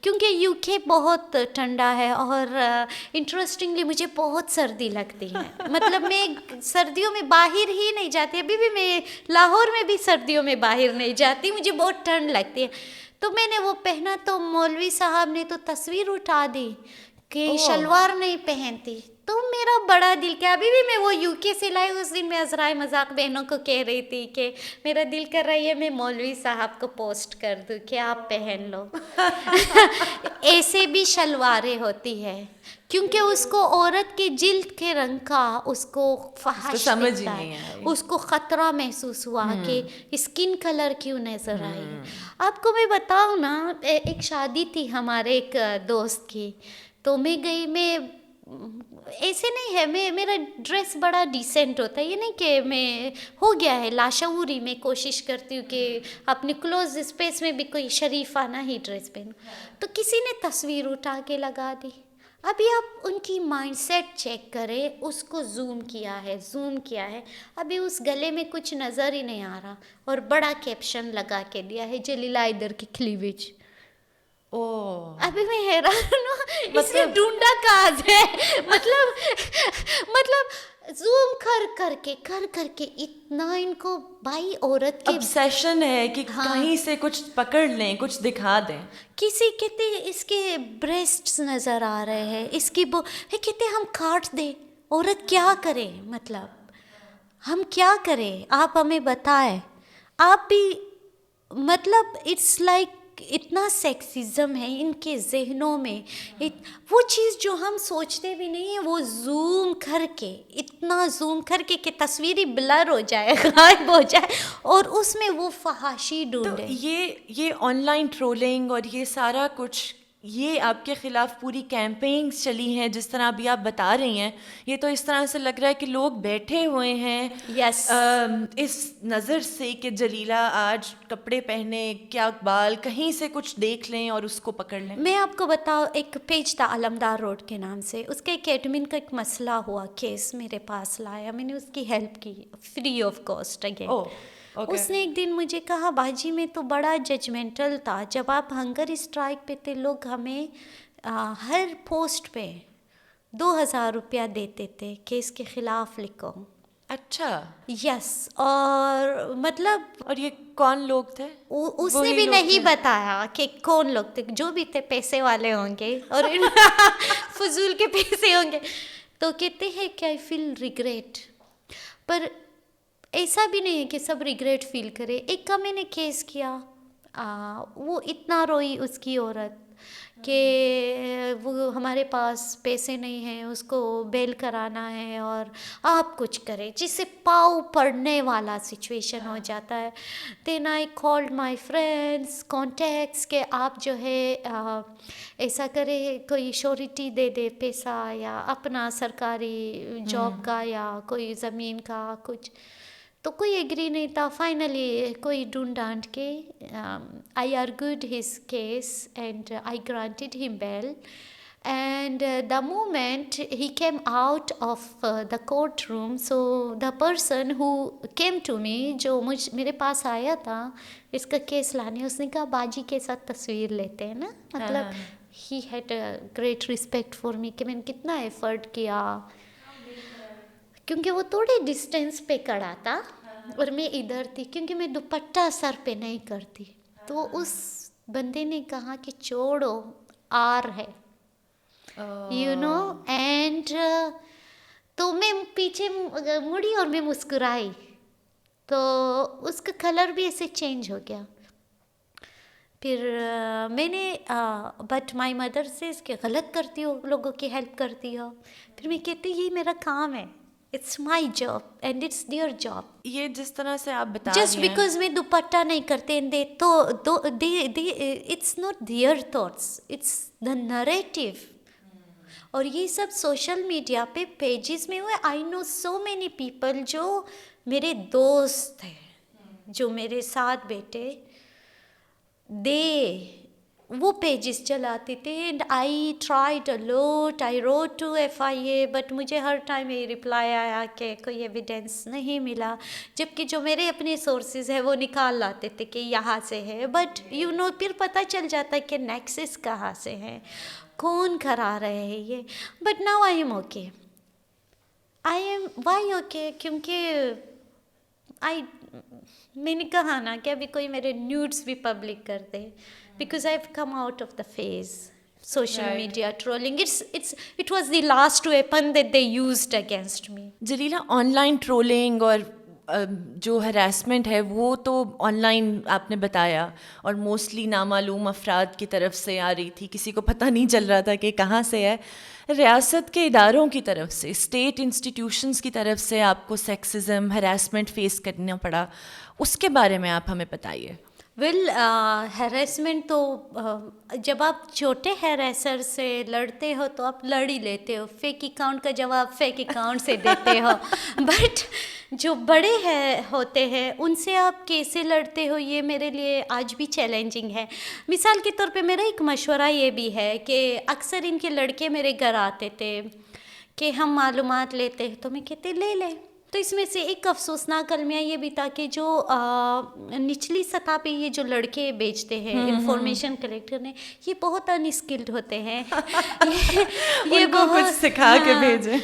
کیونکہ یو کے بہت ٹھنڈا ہے اور انٹرسٹنگلی مجھے بہت سردی لگتی ہے. مطلب میں سردیوں میں باہر ہی نہیں جاتی, ابھی بھی میں لاہور میں بھی سردیوں میں باہر نہیں جاتی, مجھے بہت ٹھنڈ لگتی ہے. تو میں نے وہ پہنا تو مولوی صاحب نے تو تصویر اٹھا دی کہ شلوار نہیں پہنتی. تو میرا بڑا دل کیا, ابھی بھی میں وہ یو کے سے لائی, اس دن میں عذرائے مذاق بہنوں کو کہہ رہی تھی کہ میرا دل کر رہی ہے میں مولوی صاحب کو پوسٹ کر دوں کہ آپ پہن لو. ایسے بھی شلواریں ہوتی ہے, کیونکہ اس کو عورت کے جلد کے رنگ کا اس کو فحش سمجھ دکھتا نہیں ہے, آئی, اس کو خطرہ محسوس ہوا کہ اسکن کلر کیوں نظر آئی. آپ کو میں بتاؤں نا, ایک شادی تھی ہمارے ایک دوست کی, تو میں گئی, میں ایسے نہیں ہے, میرا ڈریس بڑا ڈیسنٹ ہوتا ہے, یہ نہیں کہ میں ہو گیا ہے لاشعوری, میں کوشش کرتی ہوں کہ اپنے کلوز اسپیس میں بھی کوئی شریفانہ ہی ڈریس پہنوں. تو کسی نے تصویر اٹھا کے لگا دی. ابھی آپ ان کی مائنڈ سیٹ چیک کریں, اس کو زوم کیا ہے, ابھی اس گلے میں کچھ نظر ہی نہیں آ رہا, اور بڑا کیپشن لگا کے دیا ہے جلیلہ حیدر کی کلیویج. ابھی میں حیران ہوں, اس نے ڈھونڈا کہاں سے, مطلب زوم کر کے اتنا ان کو بھائی عورت کے obsession ہے کہ کہیں سے کچھ پکڑ لیں, کچھ دکھا دیں. کسی کہتے اس کے بریسٹس نظر آ رہے ہیں, اس کی کہتے ہم کاٹ دیں, عورت کیا کرے, مطلب ہم کیا کریں, آپ ہمیں بتائیں. آپ بھی مطلب اٹس لائک اتنا سیکسزم ہے ان کے ذہنوں میں, وہ چیز جو ہم سوچتے بھی نہیں ہیں, وہ زوم کر کے, اتنا زوم کر کے کہ تصویر ہی بلر ہو جائے, غائب ہو جائے, اور اس میں وہ فحاشی ڈھونڈے. یہ آن لائن ٹرولنگ اور یہ سارا کچھ, یہ آپ کے خلاف پوری کیمپینگز چلی ہیں جس طرح ابھی آپ بتا رہی ہیں. یہ تو اس طرح سے لگ رہا ہے کہ لوگ بیٹھے ہوئے ہیں اس نظر سے کہ جلیلہ آج کپڑے پہنے, کیا بال, کہیں سے کچھ دیکھ لیں اور اس کو پکڑ لیں. میں آپ کو بتاؤں, ایک پیج تھا علمدار روڈ کے نام سے, اس کے ایک ایڈمن کا ایک مسئلہ ہوا, کیس میرے پاس لایا, میں نے اس کی ہیلپ کی فری آف کاسٹ اگین. اس نے ایک دن مجھے کہا باجی میں تو بڑا ججمنٹل تھا, جب آپ ہنگر اسٹرائک پہ تھے لوگ ہمیں ہر پوسٹ پہ 2000 روپیہ دیتے تھے کہ اس کے خلاف لکھو. اچھا, یس, اور مطلب, اور یہ کون لوگ تھے؟ اس نے بھی نہیں بتایا کہ کون لوگ تھے, جو بھی تھے پیسے والے ہوں گے اور فضول کے پیسے ہوں گے. تو کہتے ہیں کہ آئی فیل ریگریٹ, پر ایسا بھی نہیں ہے کہ سب ریگریٹ فیل کرے. ایک کا میں نے کیس کیا, وہ اتنا روئی اس کی عورت کہ وہ ہمارے پاس پیسے نہیں ہیں, اس کو بیل کرانا ہے اور آپ کچھ کریں, جس سے پاؤ پڑنے والا سچویشن ہو جاتا ہے. Then I called my friends contacts کہ آپ جو ہے ایسا کرے, کوئی شورٹی دے دے پیسہ, یا اپنا سرکاری جاب کا یا کوئی زمین کا کچھ. تو کوئی ایگری نہیں تھا. فائنلی کوئی ڈھونڈ ڈانٹ کے I argued his case and I granted him bail, And the moment he came out of the courtroom, so the person who came to me, جو میرے پاس آیا تھا اس کا کیس لانے, اس نے کہا باجی کے ساتھ تصویر لیتے ہیں نا, مطلب he had a great respect for me کہ میں نے کتنا ایفرٹ کیا, کیونکہ وہ تھوڑے ڈسٹینس پہ کھڑا تھا اور میں ادھر تھی, کیونکہ میں دوپٹہ سر پہ نہیں کرتی. تو اس بندے نے کہا کہ چھوڑو, آر ہے, یو نو. اینڈ تو میں پیچھے مڑی اور میں مسکرائی, تو اس کا کلر بھی ایسے چینج ہو گیا. پھر میں نے بٹ مائی مدر سے اس کے غلط کرتی ہو, لوگوں کی ہیلپ کرتی ہو. پھر میں کہتی یہ میرا کام ہے, it's my job and it's their job. یہ جس طرح سے آپ بتا رہی ہیں, جسٹ بیکاز میں دوپٹہ نہیں کرتے, تو it's not their thoughts, it's the narrative. اور یہ سب سوشل میڈیا پہ پیجز میں ہوئے. آئی نو سو مینی پیپل جو میرے دوست ہیں, جو میرے ساتھ بیٹھے, وہ پیجز چلاتے تھے. And I tried a lot, I wrote to FIA, but مجھے ہر ٹائم یہ رپلائی آیا کہ کوئی ایویڈینس نہیں ملا, جبکہ جو میرے اپنے سورسز ہیں وہ نکال لاتے تھے کہ یہاں سے ہے. بٹ یو نو پھر پتہ چل جاتا ہے کہ نیکسس کہاں سے ہے, کون کرا رہے ہیں یہ. But now I am okay. I am why okay, کیونکہ میں نے کہا نا کہ ابھی کوئی میرے نیوڈس بھی پبلک کر دے, because I have come out of the phase social media trolling. It was the last weapon that they used against me. Jalila, online trolling اور جو ہراسمنٹ ہے وہ تو آن لائن آپ نے بتایا, اور موسٹلی نامعلوم افراد کی طرف سے آ رہی تھی, کسی کو پتہ نہیں چل رہا تھا کہ کہاں سے ہے. ریاست کے اداروں کی طرف سے, اسٹیٹ انسٹیٹیوشنز کی طرف سے آپ کو سیکسزم, ہراسمنٹ فیس کرنا پڑا, اس کے بارے میں آپ ہمیں بتائیے. ویل ہیریسمنٹ تو جب آپ چھوٹے ہیریسر سے لڑتے ہو تو آپ لڑ ہی لیتے ہو, فیک اکاؤنٹ کا جواب فیک اکاؤنٹ سے دیتے ہو. بٹ جو بڑے ہوتے ہیں ان سے آپ کیسے لڑتے ہو, یہ میرے لیے آج بھی چیلنجنگ ہے. مثال کے طور پہ میرا ایک مشورہ یہ بھی ہے کہ اکثر ان کے لڑکے میرے گھر آتے تھے کہ ہم معلومات لیتے ہیں, تو میں کہتے لے لیں. تو اس میں سے ایک افسوسناک المیہ یہ بھی تھا کہ جو نچلی سطح پہ یہ جو لڑکے بیچتے ہیں انفارمیشن کلیکٹ کرنے, یہ بہت ان اسکلڈ ہوتے ہیں. یہ بہت سکھا کے بھیجیں.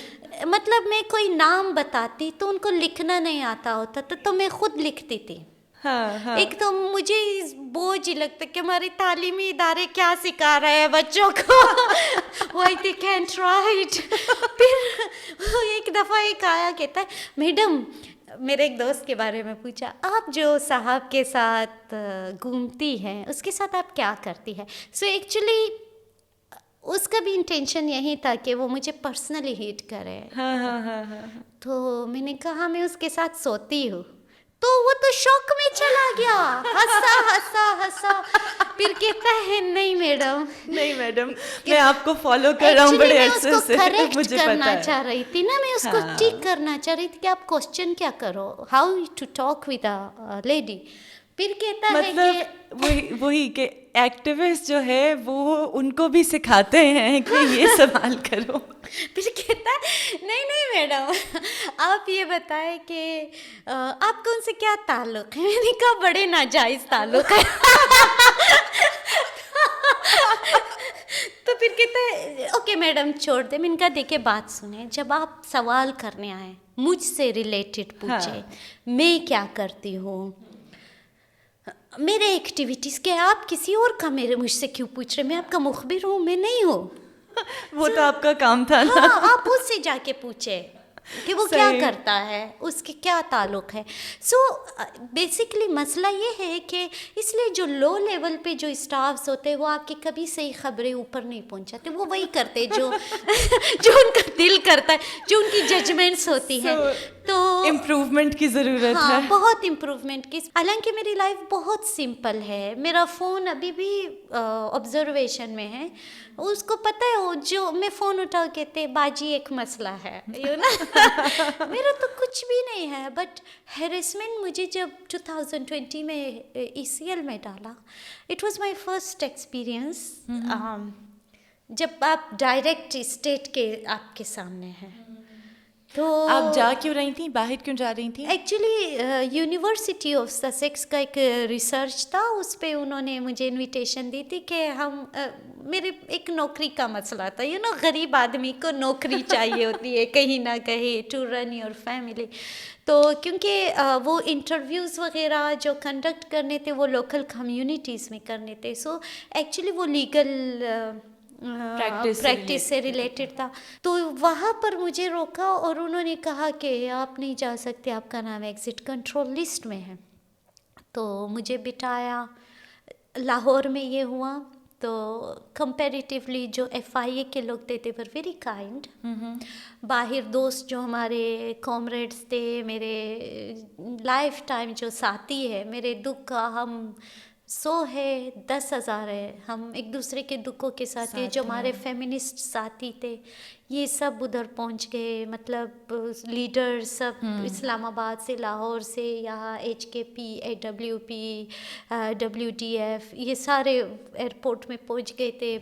مطلب میں کوئی نام بتاتی تو ان کو لکھنا نہیں آتا ہوتا تو میں خود لکھتی تھی. ایک تو مجھے بوجھ ہی لگتا کہ ہمارے تعلیمی ادارے کیا سکھا رہے ہیں بچوں کو, وائی دے کینٹ رائٹ. پھر ایک دفعہ ایک آیا کہتا ہے, میڈم, میرے ایک دوست کے بارے میں پوچھا, آپ جو صاحب کے ساتھ گھومتی ہیں اس کے ساتھ آپ کیا کرتی ہیں. سو ایکچولی اس کا بھی انٹینشن یہی تھا کہ وہ مجھے پرسنلی ہیٹ کرے. تو میں نے کہا میں اس کے ساتھ سوتی ہوں. تو وہ تو شوق میں چلا گیا, ہنسا ہنسا ہنسا. پھر کہتا ہے نہیں میڈم میں آپ کو فالو کر رہا ہوں بڑے عرصے سے, مجھے کرنا چاہ رہی تھی نا, میں اس کو ٹھیک کرنا چاہ رہی تھی کہ آپ کوسچن کیا کرو, how to talk with a lady. پھر کہتا ہے کہ وہی کہ ایکٹیوسٹ جو ہے وہ ان کو بھی سکھاتے ہیں کہ یہ سوال کرو. پھر کہتا ہے نہیں میڈم, آپ یہ بتائیں کہ آپ کو ان سے کیا تعلق ہے. میں نے کہا بڑے ناجائز تعلق ہے. تو پھر کہتا ہے اوکے میڈم چھوڑ دیں. میں نے کہا دیکھیں بات سنیں, جب آپ سوال کرنے آئیں مجھ سے ریلیٹڈ پوچھیں, میں کیا کرتی ہوں, میرے ایکٹیویٹیز کے, آپ کسی اور کا مجھ سے کیوں پوچھ رہے. میں آپ کا مخبر ہوں, میں نہیں ہوں. وہ تو آپ کا کام تھا نا. ہاں, آپ اس سے جا کے پوچھے کہ وہ کیا کرتا ہے, اس کے کیا تعلق ہے. سو بیسکلی مسئلہ یہ ہے کہ اس لیے جو لو لیول پہ جو اسٹافس ہوتے ہیں وہ آپ کی کبھی صحیح خبریں اوپر نہیں پہنچاتے. وہ وہی کرتے جو ان کا دل کرتا ہے, جو ان کی ججمنٹس ہوتی ہیں. تو امپروومنٹ کی ضرورت ہے, بہت امپروومنٹ کی. حالانکہ میری لائف بہت سمپل ہے. میرا فون ابھی بھی آبزرویشن میں ہے. اس کو پتہ ہے جو میں فون اٹھا کہتے باجی ایک مسئلہ ہے, یو نا. میرا تو کچھ بھی نہیں ہے. بٹ ہیریسمنٹ مجھے جب 2020 میں ECL میں ڈالا, it was my first experience. جب آپ ڈائریکٹ اسٹیٹ کے آپ کے سامنے ہیں تو آپ جا کیوں رہی تھیں, باہر کیوں جا رہی تھیں؟ ایکچولی یونیورسٹی آف سسیکس کا ایک ریسرچ تھا, اس پہ انہوں نے مجھے انویٹیشن دی تھی کہ ہم میرے ایک نوکری کا مسئلہ تھا, غریب آدمی کو نوکری چاہیے ہوتی ہے کہیں نہ کہیں ٹو رن یور فیملی. تو کیونکہ وہ انٹرویوز وغیرہ جو کنڈکٹ کرنے تھے وہ لوکل کمیونٹیز میں کرنے تھے, سو ایکچولی وہ لیگل پریکٹس سے ریلیٹڈ تھا. تو وہاں پر مجھے روکا اور انہوں نے کہا کہ آپ نہیں جا سکتے, آپ کا نام ایگزٹ کنٹرول لسٹ میں ہے. تو مجھے بٹھایا, لاہور میں یہ ہوا. تو کمپیریٹیولی جو ایف آئی اے کے لوگ تھے they were very kind. باہر دوست جو ہمارے کامریڈس تھے, میرے لائف ٹائم جو ساتھی ہے, میرے دکھ کا ہم 100 ہے 10,000 ہے, ہم ایک دوسرے کے دکھوں کے ساتھ ہیں. جو ہمارے فیمنسٹ ساتھی تھے یہ سب ادھر پہنچ گئے, مطلب لیڈر سب اسلام آباد سے, لاہور سے, یہاں H K P, A W P, W D F, یہ سارے ایئرپورٹ میں پہنچ گئے تھے,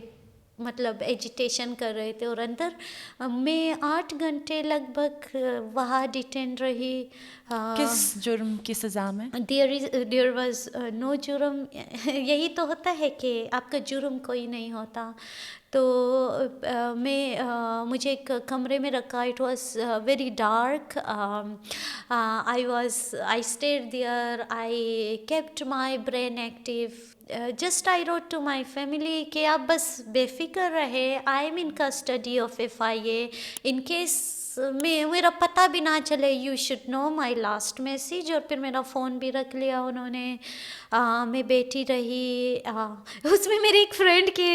مطلب ایجیٹیشن کر رہے تھے. اور اندر میں 8 گھنٹے لگ بھگ وہاں ڈیٹین رہی. کس جرم کی سزا میں؟ دیر واز نو جرم. یہی تو ہوتا ہے کہ آپ کا جرم کوئی نہیں ہوتا. تو مجھے ایک کمرے میں رکھا. It was very dark. I stayed there. I kept my brain active. Just I wrote to my family کہ آپ بس بے فکر رہے, I am in custody of F I A, in case میں میرا پتہ بھی نہ چلے, you should know my last message. اور پھر میرا فون بھی رکھ لیا انہوں نے. میں بیٹھی رہی. اس میں میری ایک فرینڈ کے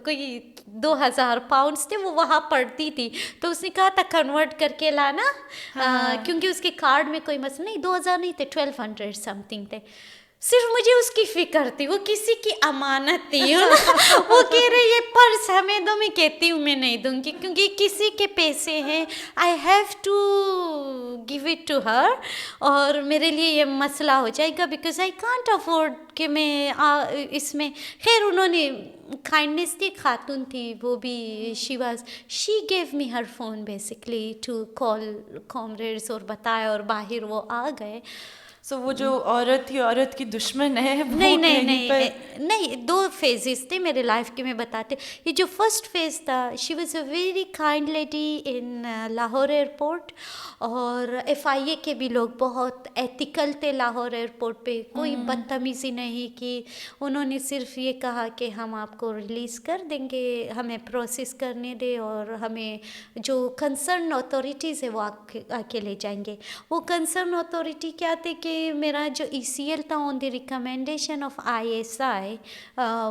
کوئی 2,000 پاؤنڈس تھے, وہ وہاں پڑتی تھی, تو اس نے کہا تھا کنورٹ کر کے لانا, کیونکہ اس کے کارڈ میں کوئی مسئلہ نہیں. 2,000 نہیں تھے, 1,200 سم تھنگ تھے. صرف مجھے اس کی فکر تھی, وہ کسی کی امانت تھی. وہ کہہ رہے یہ پرس ہمیں دو, میں کہتی ہوں میں نہیں دوں گی کیونکہ کسی کے پیسے ہیں, I have to give it to her, اور میرے لیے یہ مسئلہ ہو جائے گا بیکاز آئی کانٹ افورڈ کہ میں اس میں. خیر انہوں نے کائنڈنیس تھی, خاتون تھی وہ بھی, she gave me her phone basically to call comrades اور بتایا, اور باہر وہ آ گئے. سو وہ جو عورت تھی, عورت کی دشمن ہے وہ؟ نہیں 2 فیزز تھے میرے لائف کے, میں بتاتے. یہ جو فرسٹ فیز تھا, she was a very kind lady in Lahore airport. اور ایف آئی اے کے بھی لوگ بہت ایتھیکل تھے لاہور ایئرپورٹ پہ, کوئی بدتمیزی نہیں کی. انہوں نے صرف یہ کہا کہ ہم آپ کو ریلیز کر دیں گے, ہمیں پروسیس کرنے دے, اور ہمیں جو کنسرن اتھارٹیز ہے وہ آ کے لے جائیں گے. وہ کنسرن اتھارٹی کیا تھے کہ میرا جو ای سی ایل تھا on the recommendation of I S I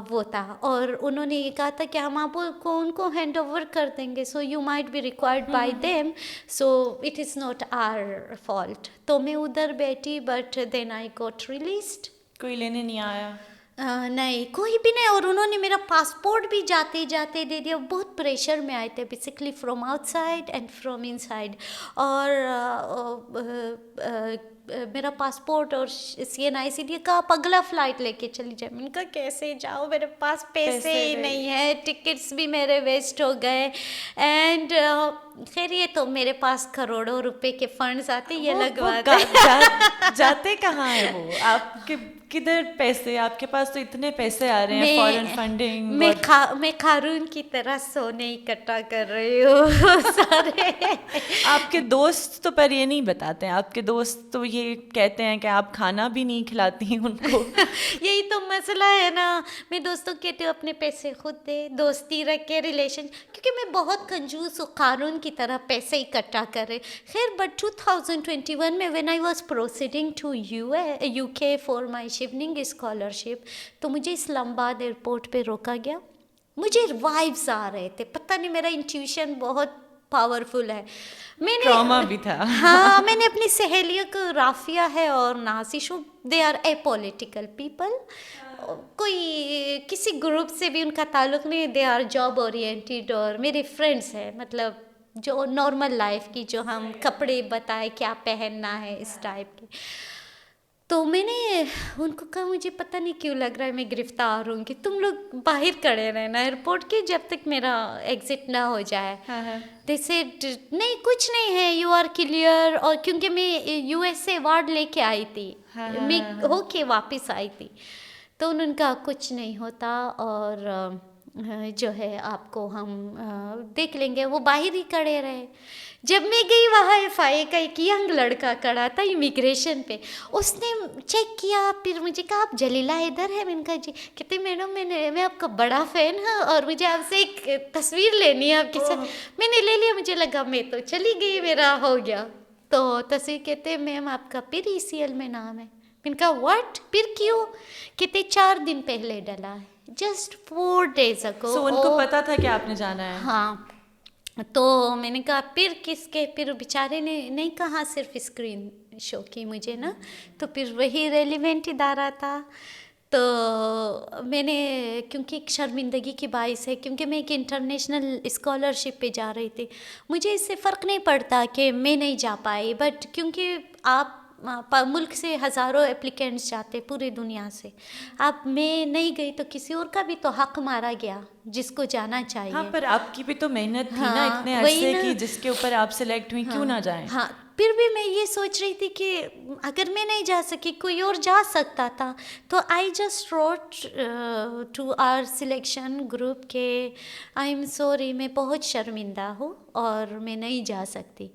وہ تھا, اور انہوں نے یہ کہا تھا کہ ہم آپ کو ان کو ہینڈ اوور کر دیں گے, so you might be required by them, so it is not our fault. تو میں ادھر بیٹھی, but then I got released. کوئی لینے نہیں آیا؟ نہیں, کوئی بھی نہیں. اور انہوں نے میرا پاسپورٹ بھی جاتے جاتے دے دیا. بہت پریشر میں آئے تھے basically from out side and from in side. اور میرا پاسپورٹ اور سی این آئی سی ڈی کا آپ اگلا فلائٹ لے کے چلی جائیں. میں نے کہا کیسے جاؤ, میرے پاس پیسے ہی نہیں ہیں, ٹکٹس بھی میرے ویسٹ ہو گئے. اینڈ خیر یہ تو میرے پاس کروڑوں روپے کے فنڈز آتے, یہ لگواتے. جاتے کہاں ہیں وہ آپ کے, کدھر پیسے؟ آپ کے پاس تو اتنے پیسے آ رہے ہیں, فارن فنڈنگ. میں قارون کی طرح سونے اکٹھا کر رہی ہوں سارے. آپ کے دوست تو پر یہ نہیں بتاتے ہیں, آپ کے دوست تو یہ کہتے ہیں کہ آپ کھانا بھی نہیں کھلاتی ان کو. یہی تو مسئلہ ہے نا. میں دوستوں کہتی ہوں اپنے پیسے خود دے, دوستی رکھ کے ریلیشن, کیونکہ میں بہت کنجوس ہوں, قارون کی طرح پیسے اکٹھا کر رہے. خیر بٹ 2021 میں when I was proceeding to U K for my Chevening scholarship, تو مجھے اسلام آباد ایئرپورٹ پہ روکا گیا. مجھے وائبس آ رہے تھے, پتہ نہیں میرا انٹیویشن بہت پاورفل ہے. میں نے ٹراما بھی تھا. ہاں, میں نے اپنی سہیلیوں کو رافیہ ہے اور نازشو, they are a political people, کوئی کسی گروپ سے بھی ان کا تعلق نہیں, دے آر جاب اورینٹیڈ, اور میرے فرینڈس ہیں, مطلب جو نارمل لائف کی, جو ہم کپڑے بتائے کیا پہننا ہے اس ٹائپ کے. تو میں نے ان کو کہا مجھے پتہ نہیں کیوں لگ رہا ہے میں گرفتار ہوں گی, تم لوگ باہر کھڑے رہنا ایئرپورٹ کے جب تک میرا ایگزٹ نہ ہو جائے. دے سیڈ نہیں کچھ نہیں ہے, یو آر کلیئر. اور کیونکہ میں یو ایس سے ایوارڈ لے کے آئی تھی, میں ہو کے واپس آئی تھی, تو انہوں نے کہا کچھ نہیں ہوتا اور جو ہے آپ کو ہم دیکھ لیں گے. وہ باہر ہی کھڑے رہے. جب میں گئی وہاں ایف آئی اے کا ایک ینگ لڑکا کھڑا تھا امیگریشن پہ, اس نے چیک کیا, پھر مجھے کہا آپ جلیلہ ادھر ہے. میں نے کہا جی. کہتے میڈم میں آپ کا بڑا فین ہوں اور مجھے آپ سے ایک تصویر لینی ہے آپ کے ساتھ. میں نے لے لیا, مجھے لگا میں تو چلی گئی, میرا ہو گیا. تو تصویر کہتے میم آپ کا پھر ECL میں نام ہے. میں نے کہا واٹ, پھر کیوں؟ کہتے 4 دن پہلے ڈلا ہے, جسٹ 4 days ago. سو ان کو پتا تھا کہ آپ نے جانا ہے؟ ہاں. تو میں نے کہا پھر کس کے, پھر بیچارے نے نہیں کہا, صرف اسکرین شو کی مجھے نا, تو پھر وہی ریلیونٹ ادارہ تھا. تو میں نے, کیونکہ ایک شرمندگی کی باعث ہے, کیونکہ میں ایک انٹرنیشنل اسکالرشپ پہ جا رہی تھی, مجھے اس سے فرق نہیں پڑتا کہ میں نہیں جا پائی, بٹ کیونکہ آپ ملک سے ہزاروں اپلیکینٹس جاتے پوری دنیا سے, اب میں نہیں گئی تو کسی اور کا بھی تو حق مارا گیا جس کو جانا چاہیے. ہاں پر آپ کی بھی تو محنت تھی نا اتنے عرصے کی, جس کے اوپر آپ سلیکٹ ہوئی, کیوں نہ جائیں؟ ہاں پھر بھی میں یہ سوچ رہی تھی کہ اگر میں نہیں جا سکی کوئی اور جا سکتا تھا. تو I just wrote to our selection group کہ آئی ایم سوری, میں بہت شرمندہ ہوں اور میں نہیں جا سکتی.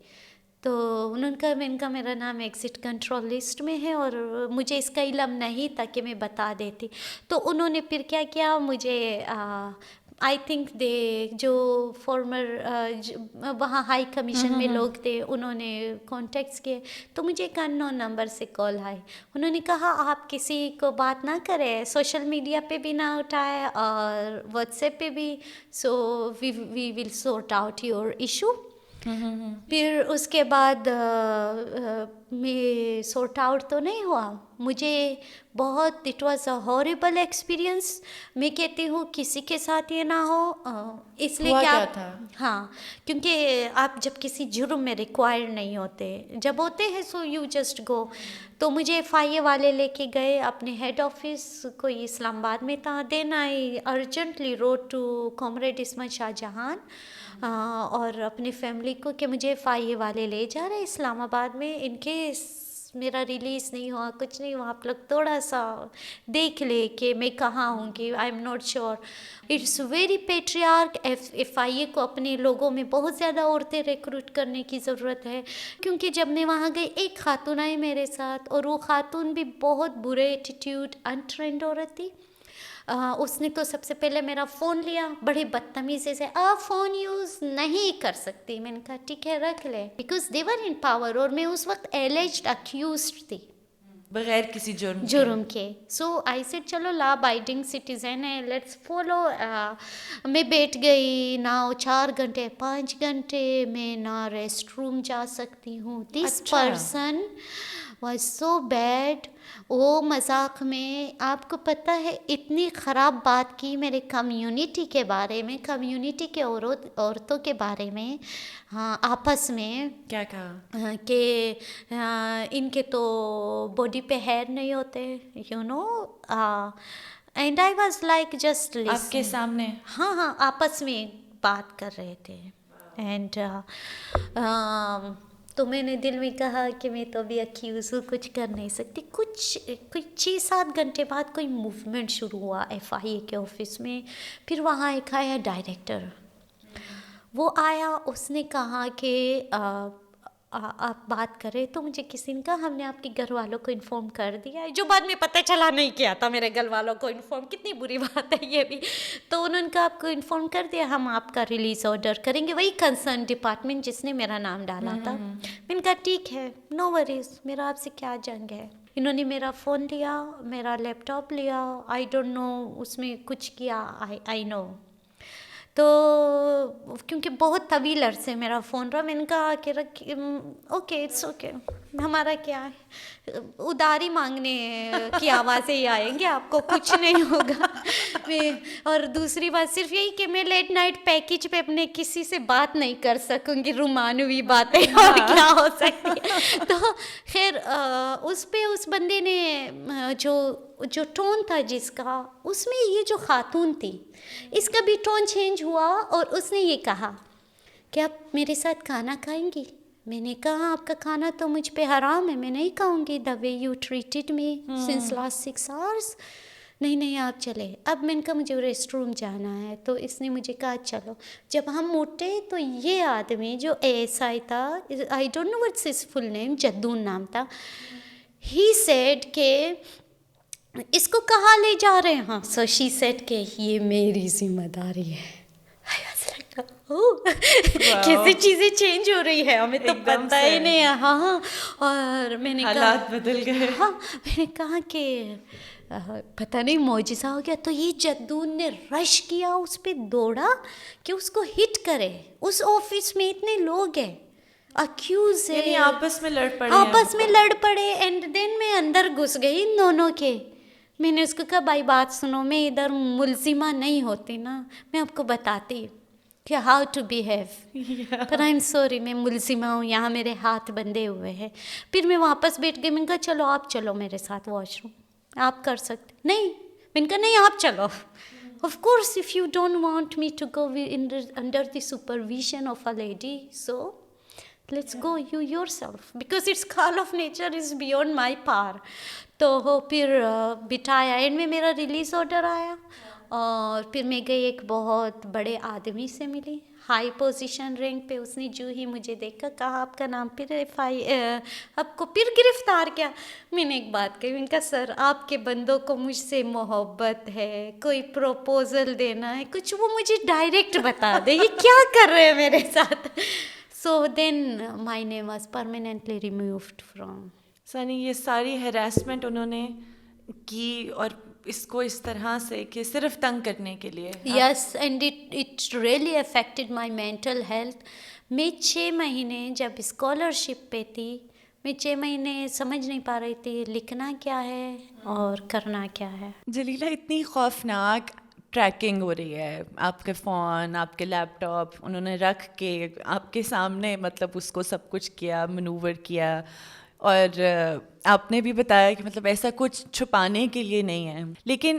تو انہوں نے کہا, میں نے کہا میرا نام ایگزٹ کنٹرول لسٹ میں ہے اور مجھے اس کا علم نہیں تھا کہ میں بتا دیتی. تو انہوں نے پھر کیا کیا, مجھے آئی تھنک دے جو فارمر وہاں ہائی کمیشن میں لوگ تھے, انہوں نے کانٹیکٹس کیے. تو مجھے ایک ان نون نمبر سے کال آئی. انہوں نے کہا آپ کسی کو بات نہ کریں, سوشل میڈیا پہ بھی نہ اٹھائے اور واٹس ایپ پہ بھی, سو وی ول سورٹ آؤٹ یور ایشو. پھر اس کے بعد میں سورٹ آؤٹ تو نہیں ہوا, مجھے بہت it was a horrible experience. میں کہتی ہوں کسی کے ساتھ یہ نہ ہو, اس لیے کیا کہ تھا؟ ہاں کیونکہ آپ جب کسی جرم میں ریکوائرڈ نہیں ہوتے, جب ہوتے ہیں سو یو جسٹ گو. تو مجھے FIA والے لے کے گئے اپنے ہیڈ آفس, کوئی اسلام آباد میں تھا. دین آئی ارجنٹلی روڈ ٹو کامریڈ عصمت شاہ جہان اور اپنی فیملی کو کہ مجھے FIA والے لے جا رہے اسلام آباد میں, ان کے میرا ریلیز نہیں ہوا, کچھ نہیں ہوا, آپ لوگ تھوڑا سا دیکھ لے کہ میں کہاں ہوں گی, I am not sure. It's very patriarch. FIA کو اپنے لوگوں میں بہت زیادہ عورتیں ریکروٹ کرنے کی ضرورت ہے, کیونکہ جب میں وہاں گئی ایک خاتون آئی میرے ساتھ, اور وہ خاتون بھی بہت برے ایٹیٹیوڈ, انٹرینڈ عورت تھی. اس نے تو سب سے پہلے میرا فون لیا بڑے بدتمیزی سے, آپ فون یوز نہیں کر سکتی. میں نے کہا ٹھیک ہے رکھ لے, because they were in power, اور میں اس وقت ایلیجڈ اکیوزڈ تھی بغیر کسی جرم کے. سو آئی سیڈ چلو لا ابائڈنگ سٹیزن ہے, لیٹس فالو. میں بیٹھ گئی نہ 4 گھنٹے 5 گھنٹے میں نہ ریسٹ روم جا سکتی ہوں. This person was so bad. وہ مذاق میں آپ کو پتہ ہے اتنی خراب بات کی میرے کمیونٹی کے بارے میں, کمیونٹی کے عورتوں کے بارے میں. ہاں آپس میں کیا کہا کہ ان کے تو باڈی پہ ہیئر نہیں ہوتے, you know. And I was like just آپ کے سامنے؟ ہاں آپس میں بات کر رہے تھے. اینڈ تو میں نے دل میں کہا کہ میں تو ابھی اکیوز ہوں, کچھ کر نہیں سکتی. کچھ 6-7 گھنٹے بعد کوئی موومنٹ شروع ہوا FIA کے آفس میں. پھر وہاں ایک آیا ڈائریکٹر, وہ آیا, اس نے کہا کہ آپ بات کریں. تو مجھے کسی نے کہا ہم نے آپ کے گھر والوں کو انفارم کر دیا ہے, جو بعد میں پتہ چلا نہیں کیا تھا میرے گھر والوں کو انفارم. کتنی بری بات ہے یہ بھی. تو انہوں نے کہا آپ کو انفارم کر دیا, ہم آپ کا ریلیز آرڈر کریں گے, وہی کنسرن ڈپارٹمنٹ جس نے میرا نام ڈالا تھا. میں نے کہا ٹھیک ہے, نو وریز, میرا آپ سے کیا جنگ ہے. انہوں نے میرا فون لیا, میرا لیپ ٹاپ لیا, آئی ڈونٹ نو اس میں کچھ کیا, آئی نو. تو کیونکہ بہت طویل عرصے میرا فون رہا, میں نے کہا کہ اوکے اٹس اوکے. ہمارا کیا ہے, اداری مانگنے کی آوازیں ہی آئیں گے, آپ کو کچھ نہیں ہوگا. اور دوسری بات صرف یہی کہ میں لیٹ نائٹ پیکج پہ اپنے کسی سے بات نہیں کر سکوں گی, رومانوی باتیں اور کیا ہو سکتی ہے. تو خیر اس پہ اس بندے نے جو ٹون تھا جس کا, اس میں یہ جو خاتون تھی اس کا بھی ٹون چینج ہوا, اور اس نے یہ کہا کہ آپ میرے ساتھ کھانا کھائیں گی. میں نے کہا آپ کا کھانا تو مجھ پہ حرام ہے, میں نہیں کھاؤں گی, the way you treated me since last 6 hours. نہیں آپ چلے. اب میں نے کہا مجھے ریسٹ روم جانا ہے, تو اس نے مجھے کہا چلو. جب ہم اٹھے تو یہ آدمی جو ASI تھا, I don't know what's his full name, Jadoon نام تھا, ہی سیڈ کہ اس کو کہاں لے جا رہے ہیں. ہاں, سو شی سیڈ کہ یہ میری ذمہ داری ہے. کیسے چیزیں چینج ہو رہی ہے, ہمیں تو پتہ ہی نہیں ہے. ہاں, اور میں نے کہا حالات بدل گئے. ہاں, میں نے کہا کہ پتہ نہیں معجزہ ہو گیا. تو یہ جدون نے رش کیا, اس پہ دوڑا کہ اس کو ہٹ کرے. اس آفس میں اتنے لوگ ہیں, اکیوز ہے, یعنی آپس میں لڑ پڑے. اینڈ دین میں اندر گھس گئی ان دونوں کے. میں نے اس کو کہا بھائی بات سنو, میں ادھر ملزمہ نہیں ہوتی نا, میں آپ کو بتاتی کہ ہاؤ ٹو بیہیو, پر آئی ایم سوری میں ملزمہ ہوں, یہاں میرے ہاتھ بندھے ہوئے ہیں. پھر میں واپس بیٹھ گئی. میں نے کہا چلو آپ چلو میرے ساتھ واش روم, آپ کر سکتے. نہیں, میں نے کہا نہیں آپ چلو. Of course if you don't want me to go under the supervision of a lady, so let's go you yourself, because it's call of nature is beyond my power. تو پھر بٹھایا. اینڈ میں میرا release order آیا, اور پھر میں گئی ایک بہت بڑے آدمی سے ملی, ہائی پوزیشن رینک پہ. اس نے جو ہی مجھے دیکھا کہا آپ کا نام, پھر آپ کو پھر گرفتار کیا. میں نے ایک بات کہی, میں نے کہا سر آپ کے بندوں کو مجھ سے محبت ہے, کوئی پروپوزل دینا ہے کچھ, وہ مجھے ڈائریکٹ بتا دے, یہ کیا کر رہے ہیں میرے ساتھ. So then my name was permanently removed from. سانی یہ ساری ہراسمنٹ انہوں نے کی, اور اس کو اس طرح سے کہ صرف تنگ کرنے کے لیے. Yes, and it really affected my mental health. میں 6 مہینے جب اسکالرشپ پہ تھی, میں 6 مہینے سمجھ نہیں پا رہی تھی لکھنا کیا ہے اور کرنا کیا ہے. جلیلہ, اتنی خوفناک ٹریکنگ ہو رہی ہے, آپ کے فون, آپ کے لیپ ٹاپ انہوں نے رکھ کے آپ کے سامنے, مطلب اس کو سب کچھ کیا, منوور کیا, اور آپ نے بھی بتایا کہ مطلب ایسا کچھ چھپانے کے لیے نہیں ہے. لیکن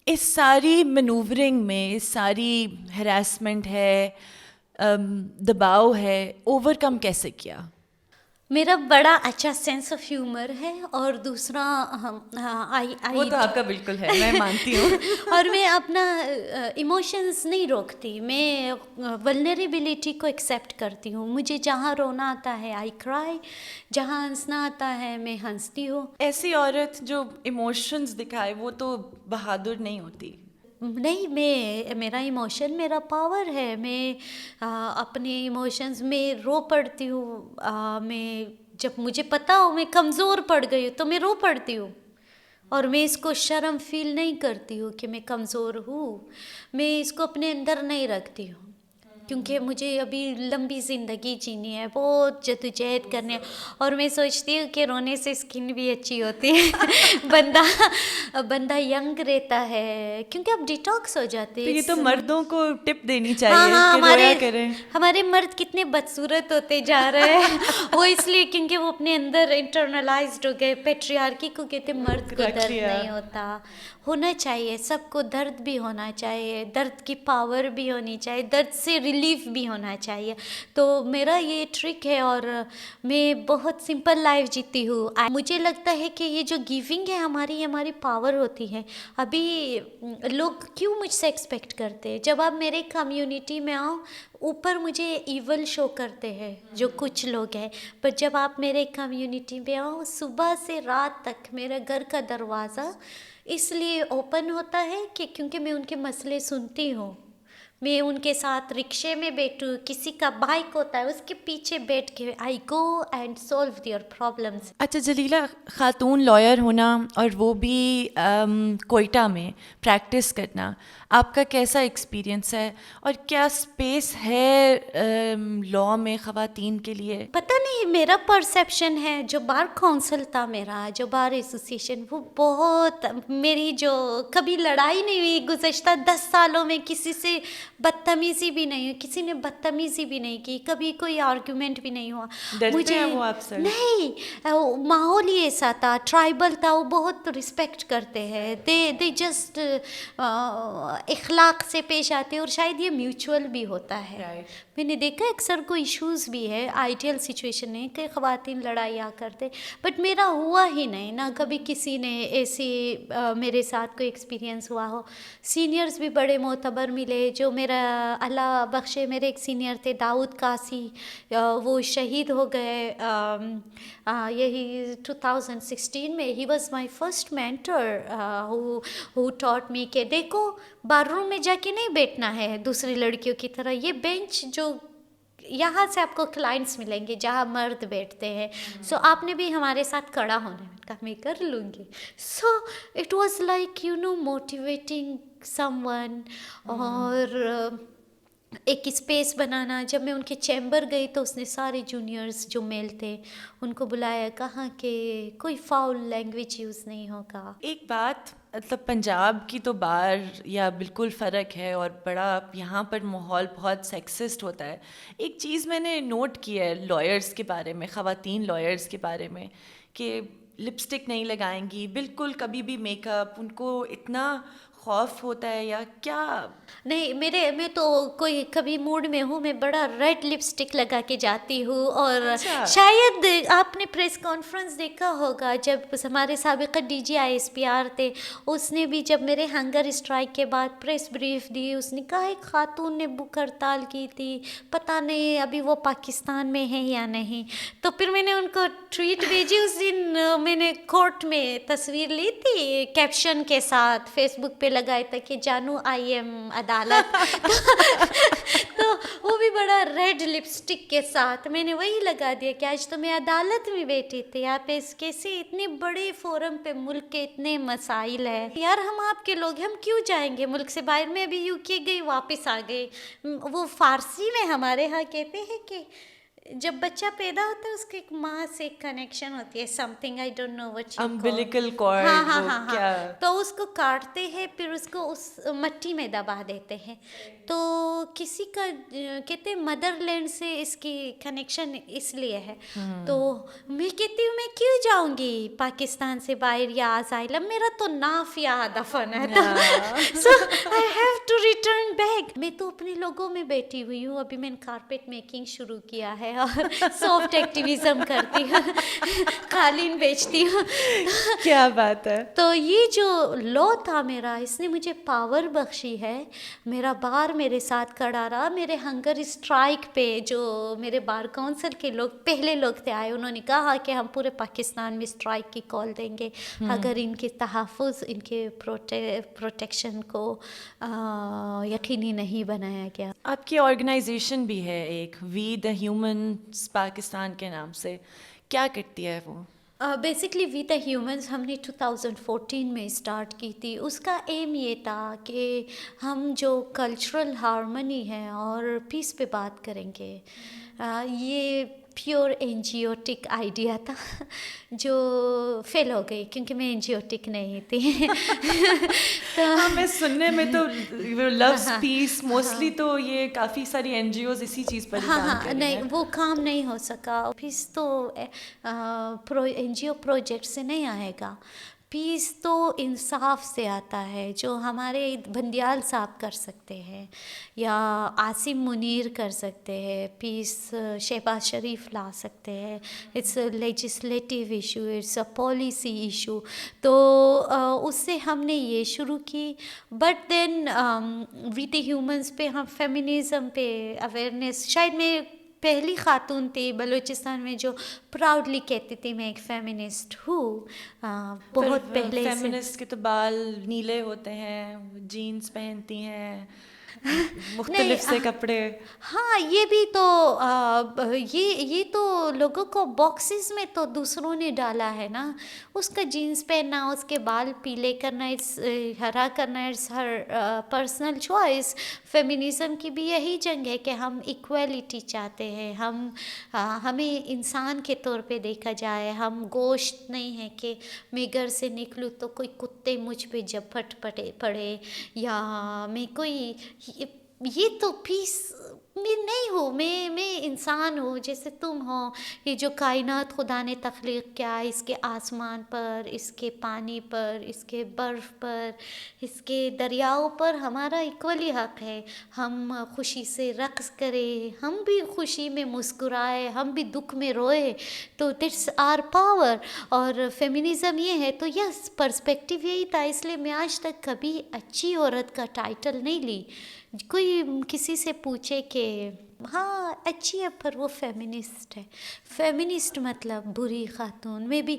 اس ساری منوورنگ میں, اس ساری ہراسمنٹ ہے, دباؤ ہے, اوور کم کیسے کیا؟ میرا بڑا اچھا سینس آف ہیومر ہے, اور دوسرا وہ تو آپ کا بالکل ہے, میں مانتی ہوں. اور میں اپنا ایموشنز نہیں روکتی, میں ولنریبلٹی کو ایکسیپٹ کرتی ہوں. مجھے جہاں رونا آتا ہے آئی کرائی, جہاں ہنسنا آتا ہے میں ہنستی ہوں. ایسی عورت جو ایموشنز دکھائے وہ تو بہادر نہیں ہوتی. نہیں, میرا ایموشن میرا پاور ہے. میں اپنے ایموشنز میں رو پڑتی ہوں. میں جب مجھے پتہ ہو میں کمزور پڑ گئی ہوں تو میں رو پڑتی ہوں, اور میں اس کو شرم فیل نہیں کرتی ہوں کہ میں کمزور ہوں. میں اس کو اپنے اندر نہیں رکھتی ہوں, کیونکہ مجھے ابھی لمبی زندگی جینی ہے, بہت جدوجہد کرنی ہے. اور میں سوچتی ہوں کہ رونے سے اسکن بھی اچھی ہوتی ہے, بندہ ینگ رہتا ہے, کیونکہ اب ڈیٹاکس ہو جاتے ہیں. یہ تو مردوں کو ٹپ دینی چاہیے کہ رویا کریں. ہمارے مرد کتنے بدصورت ہوتے جا رہے ہیں, وہ اس لیے کیونکہ وہ اپنے اندر انٹرنلائزڈ ہو گئے. پیٹریارکی کو کہتے مرد کو درد نہیں ہوتا. ہونا چاہیے سب کو, درد بھی ہونا چاہیے, درد کی پاور بھی ہونی چاہیے, درد سے ریلیف بھی ہونا چاہیے. تو میرا یہ ٹرک ہے, اور میں بہت سمپل لائف جیتی ہوں. مجھے لگتا ہے کہ یہ جو گیونگ ہے ہماری پاور ہوتی ہے. ابھی لوگ کیوں مجھ سے ایکسپیکٹ کرتے ہیں, جب آپ میرے کمیونٹی میں آؤ, اوپر مجھے ایول شو کرتے ہیں جو کچھ لوگ ہیں, پر جب آپ میرے کمیونٹی میں آؤ, صبح سے رات تک میرے گھر کا دروازہ اس لیے اوپن ہوتا ہے کہ کیونکہ میں ان کے مسئلے سنتی ہوں. میں ان کے ساتھ رکشے میں بیٹھوں, کسی کا بائک ہوتا ہے اس کے پیچھے بیٹھ کے I go and solve their problems. اچھا جلیلہ, خاتون لائر ہونا اور وہ بھی کوئٹہ میں پریکٹس کرنا, آپ کا کیسا ایکسپیرئنس ہے, اور کیا اسپیس ہے لاء میں خواتین کے لیے؟ پتہ نہیں, میرا پرسیپشن ہے, جو بار کونسل تھا میرا, جو بار ایسوسیشن, وہ بہت, میری جو کبھی لڑائی نہیں ہوئی گزشتہ 10 سالوں میں, کسی سے بدتمیزی بھی نہیں ہوئی, کسی نے بدتمیزی بھی نہیں کی, کبھی کوئی آرگیومنٹ بھی نہیں ہوا. ڈرتے ہیں وہ آپ سے؟ نہیں, ماحول ہی ایسا تھا, ٹرائبل تھا, وہ بہت رسپیکٹ کرتے ہیں, دے جسٹ اخلاق سے پیش آتے ہیں, اور شاید یہ میوچول بھی ہوتا ہے. میں نے دیکھا اکثر کوئی ایشوز بھی ہے, آئیڈیل سچویشن نہیں کہ خواتین لڑائیاں کرتے, بٹ میرا ہوا ہی نہیں, نہ کبھی کسی نے ایسی میرے ساتھ کوئی ایکسپیرینس ہوا ہو. سینئرز بھی بڑے معتبر ملے, جو میرا اللہ بخشے, میرے ایک سینئر تھے داؤد قاسی, وہ شہید ہو گئے یہی 2016 میں. He was my first mentor who taught me کہ دیکھو, بار روم میں جا کے نہیں بیٹھنا ہے دوسری لڑکیوں کی طرح, یہ بینچ جو یہاں سے آپ کو کلائنٹس ملیں گے جہاں مرد بیٹھتے ہیں, سو آپ نے بھی ہمارے ساتھ کھڑا ہونا ہے. کہا میں کر لوں گی. سو it was like motivating some one, اور ایک اسپیس بنانا. جب میں ان کے چیمبر گئی تو اس نے سارے جونیئرز جو میل تھے ان کو بلایا, کہا کہ کوئی فاؤل لینگویج یوز نہیں ہوگا. ایک بات, مطلب پنجاب کی تو بار یا بالکل فرق ہے, اور بڑا یہاں پر ماحول بہت سیکسسٹ ہوتا ہے. ایک چیز میں نے نوٹ کی ہے لائرس کے بارے میں, خواتین لائرس کے بارے میں, کہ لپسٹک نہیں لگائیں گی بالکل, کبھی بھی میک اپ, ان کو اتنا خوف ہوتا ہے یا کیا؟ نہیں, میں تو کوئی کبھی موڈ میں ہوں, میں بڑا ریڈ لپسٹک لگا کے جاتی ہوں. اور شاید آپ نے پریس کانفرنس دیکھا ہوگا, جب ہمارے سابقہ ڈی جی ISPR تھے, اس نے بھی جب میرے ہنگر اسٹرائک کے بعد پریس بریف دی, اس نے کہا ایک خاتون نے بھوک ہڑتال کی تھی, پتہ نہیں ابھی وہ پاکستان میں ہے یا نہیں. تو پھر میں نے ان کو ٹویٹ بھیجی. اس دن میں نے کورٹ میں تصویر لی تھی کیپشن کے ساتھ, فیس بک پہ لگایا تھا کہ جانو آئی ایم عدالت. تو وہ بھی بڑا ریڈ لپسٹک کے ساتھ میں نے وہی لگا دیا کہ آج تو میں عدالت میں بیٹھی تھی. آپ اس کیسے اتنے بڑے فورم پہ ملک کے اتنے مسائل ہیں یار, ہم آپ کے لوگ, ہم کیوں جائیں گے ملک سے باہر. میں ابھی UK گئی, واپس آ گئی. وہ فارسی میں ہمارے ہاں کہتے ہیں کہ جب بچہ پیدا ہوتا ہے اس کی ایک ماں سے ایک کنیکشن ہوتی ہے, something I don't know what you umbilical cord. ہاں, تو اس کو کاٹتے ہیں, پھر اس کو اس مٹی میں دبا دیتے ہیں. تو کسی کا کہتے ہیں مدر لینڈ سے اس کی کنیکشن اس لیے ہے. تو میں کہتی ہوں میں کیوں جاؤں گی پاکستان سے باہر یا اسائلم, میرا تو ناف یا دفن ہے, so I have to return back. میں تو اپنے لوگوں میں بیٹھی ہوئی ہوں. ابھی میں نے کارپیٹ میکنگ شروع کیا ہے اور سافٹ ایکٹیویزم کرتی ہوں, قالین بیچتی ہوں. کیا بات ہے. تو یہ جو لا تھا میرا, اس نے مجھے پاور بخشی ہے. میرا بار میرے ساتھ کھڑا رہا. میرے ہنگر اسٹرائک پہ جو میرے بار کونسل کے لوگ پہلے لوگ تھے آئے, انہوں نے کہا کہ ہم پورے پاکستان میں اسٹرائک کی کال دیں گے اگر ان کے تحفظ, ان کے پروٹیکشن کو یقینی نہیں بنایا گیا. آپ کی آرگنائزیشن بھی ہے ایک, وی دا ہیومنس پاکستان کے نام سے, کیا کرتی ہے وہ؟ بیسکلی وی دا ہیومنس ہم نے 2014 میں اسٹارٹ کی تھی. اس کا ایم یہ تھا کہ ہم جو کلچرل ہارمنی ہے اور پیس پہ بات کریں گے. یہ پیور NGOٹک آئیڈیا تھا جو فیل ہو گئی کیونکہ میں NGOٹک نہیں تھی. ہاں, میں سننے میں تو لوز پیس موسٹلی, تو یہ کافی ساری NGOز اسی چیز پر کام کر رہی ہیں. نہیں, وہ کام نہیں ہو سکا. پیس تو NGO پروجیکٹ سے نہیں آئے گا. پیس تو انصاف سے آتا ہے, جو ہمارے بندیال صاحب کر سکتے ہیں یا عاصم منیر کر سکتے ہیں. پیس شہباز شریف لا سکتے ہیں. It's a legislative issue, it's a policy issue. تو اس سے ہم نے یہ شروع کی. But then we the humans پہ ہم فیمنزم پہ اویئرنیس, شاید میں پہلی خاتون تھی بلوچستان میں جو پراؤڈلی کہتی تھی میں ایک فیمنسٹ ہوں. بہت پہلے سے. فیمنسٹ کے تو بال نیلے ہوتے ہیں, جینز پہنتی ہیں. مختلف سے کپڑے. ہاں یہ بھی تو یہ تو لوگوں کو باکسز میں تو دوسروں نے ڈالا ہے نا. اس کا جینس پہننا, اس کے بال پیلے کرنا, ہرا کرنا, it's her personal choice. Feminism کی بھی یہی جنگ ہے کہ ہم ایکویلٹی چاہتے ہیں, ہمیں انسان کے طور پہ دیکھا جائے. ہم گوشت نہیں ہے کہ میں گھر سے نکلوں تو کوئی کتے مجھ پہ جھپٹ پڑے, یا میں کوئی, یہ تو پیس میں نہیں ہوں. میں انسان ہوں جیسے تم ہو. یہ جو کائنات خدا نے تخلیق کیا, اس کے آسمان پر, اس کے پانی پر, اس کے برف پر, اس کے دریاؤں پر ہمارا ایکولی حق ہے. ہم خوشی سے رقص کریں, ہم بھی خوشی میں مسکرائے, ہم بھی دکھ میں روئے, تو دیٹس آر پاور. اور فیمینزم یہ ہے. تو یس پرسپیکٹیو یہی تھا, اس لیے میں آج تک کبھی اچھی عورت کا ٹائٹل نہیں لی. کوئی کسی سے پوچھے کہ ہاں اچھی ہے پر وہ فیمنسٹ ہے. فیمنسٹ مطلب بری خاتون. میں بھی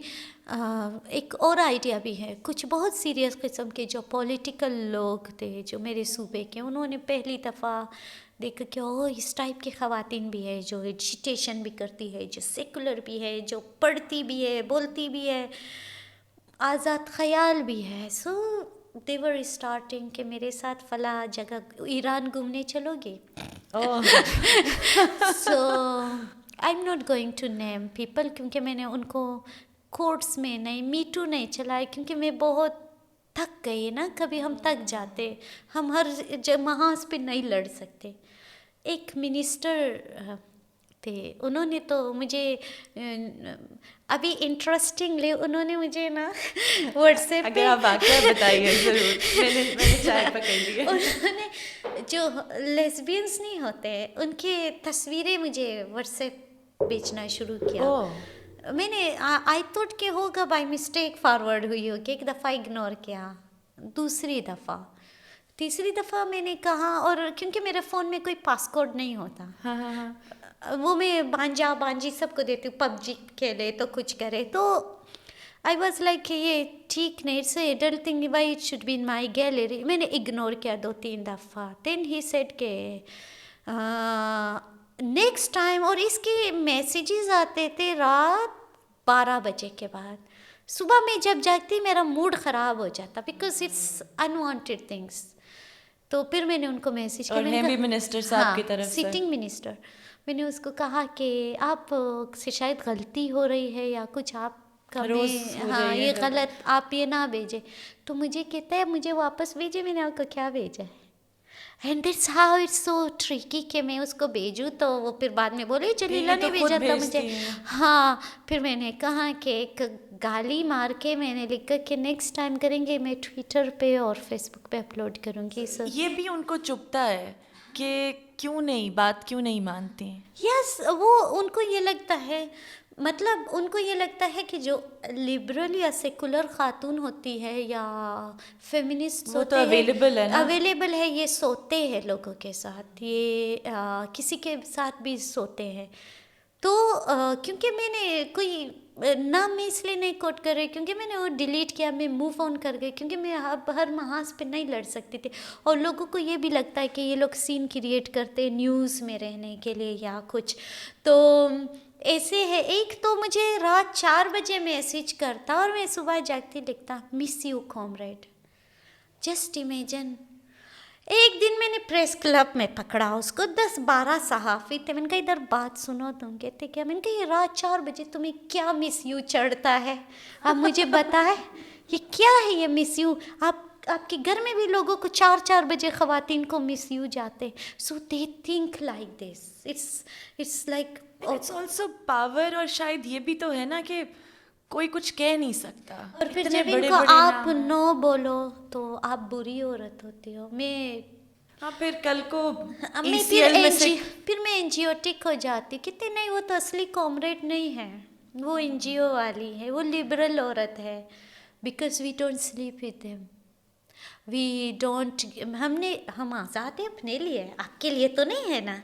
ایک اور آئیڈیا بھی ہے. کچھ بہت سیریس قسم کے جو پولیٹیکل لوگ تھے جو میرے صوبے کے, انہوں نے پہلی دفعہ دیکھا کہ اس ٹائپ کی خواتین بھی ہے جو ایجیٹیشن بھی کرتی ہے, جو سیکولر بھی ہے, جو پڑھتی بھی ہے, بولتی بھی ہے, آزاد خیال بھی ہے. سو they were starting کہ میرے ساتھ فلاں جگہ ایران گھومنے چلو گے. So I am not going to name people, کیونکہ میں نے ان کو کورٹس میں نہیں, می ٹو نہیں چلائے, کیونکہ میں بہت تھک گئی نا. کبھی ہم تھک جاتے, ہم ہر محاذ پہ نہیں لڑ سکتے. ایک منسٹر تھے, انہوں نے تو مجھے ابھی انٹرسٹنگلی انہوں نے مجھے نا واٹس ایپ اگر آپ واقعہ بتائیے ضرور. میں نے چائے پکڑ لی ہے. انہوں نے جو لیسبینس نہیں ہوتے ان کی تصویریں مجھے واٹس ایپ بیچنا شروع کیا. میں نے آئی تھوٹ کہ ہوگا بائی مسٹیک فارورڈ ہوئی ہوگی, ایک دفعہ اگنور کیا, دوسری دفعہ, تیسری دفعہ میں نے کہا, اور کیونکہ میرے فون میں کوئی پاس کوڈ نہیں ہوتا, وہ میں بانجی سب کو دیتی ہوں, پب جی کھیلے تو کچھ کرے, تو آئی واز لائک کہ یہ ٹھیک نہیں, it's a adult thing, why it should be in my gallery. میں نے اگنور کیا 2-3 دفعہ. دین ہی سیڈ کہ نیکسٹ ٹائم, اور اس کے میسیجز آتے تھے رات 12 بجے کے بعد. صبح میں جب جاگتی میرا موڈ خراب ہو جاتا, بیکاز اٹس انوانٹیڈ تھنگس. تو پھر میں نے ان کو میسیج کیا, اور ہیں بھی منسٹر صاحب کی طرف سے, سٹنگ منسٹر. میں نے اس کو کہا کہ آپ سے شاید غلطی ہو رہی ہے یا کچھ, آپ کا ہاں یہ غلط, آپ یہ نہ بھیجیں. تو مجھے کہتا ہے مجھے واپس بھیجے. میں نے آپ کو کیا بھیجا ہے, and that's how it's so tricky کہ میں اس کو بھیجوں تو وہ پھر بعد میں بولے جلیلا نے بھیجا تھا مجھے. ہاں پھر میں نے کہا کہ ایک گالی مار کے میں نے لکھا کہ نیکسٹ ٹائم کریں گے میں ٹویٹر پہ اور فیس بک پہ اپلوڈ کروں گی. یہ بھی ان کو چبھتا ہے کہ کیوں نہیں بات کیوں نہیں مانتی. یس وہ ان کو یہ لگتا ہے, مطلب ان کو یہ لگتا ہے کہ جو لبرل یا سیکولر خاتون ہوتی ہے یا فیمنسٹ وہ تو اویلیبل ہے نا, اویلیبل ہے, یہ سوتے ہیں لوگوں کے ساتھ, یہ کسی کے ساتھ بھی سوتے ہیں. تو کیونکہ میں نے کوئی نام میں اس لیے نہیں کوٹ کر رہی کیونکہ میں نے وہ ڈیلیٹ کیا, میں موو آن کر گئی, کیونکہ میں اب ہر محاذ پہ نہیں لڑ سکتی تھی. اور لوگوں کو یہ بھی لگتا ہے کہ یہ لوگ سین کریٹ کرتے نیوز میں رہنے کے لیے یا کچھ. تو ایسے ہے. ایک تو مجھے رات 4 بجے میسیج کرتا اور میں صبح جاگتی لکھتا miss you comrade. Just imagine. ایک دن میں نے پریس کلب میں پکڑا اس کو, 10-12 صحافی تھے. میں نے کہا ادھر بات سنو, تم کہتے کیا؟ میں نے کہا یہ رات 4 بجے تمہیں کیا مس یو چڑھتا ہے, آپ مجھے بتائے یہ کیا ہے یہ مس یو. آپ کے گھر میں بھی لوگوں کو 4 بجے خواتین کو مس یو جاتے. So they think like this. It's like it's also power. اور شاید یہ بھی تو ہے نا کہ کوئی کچھ کہہ نہیں سکتا. اور پھر جب ان کو آپ نو بولو تو آپ بری عورت ہوتی ہو. پھر کل کو پھر میں انجیوٹک ہو جاتی. کتنے نہیں, وہ تو اصلی کامریڈ نہیں ہے, وہ این جی او والی ہے, وہ لبرل عورت ہے. Because we don't sleep with them, we don't. ہم آزاد ہیں اپنے لیے, آپ کے لیے تو نہیں ہے نا.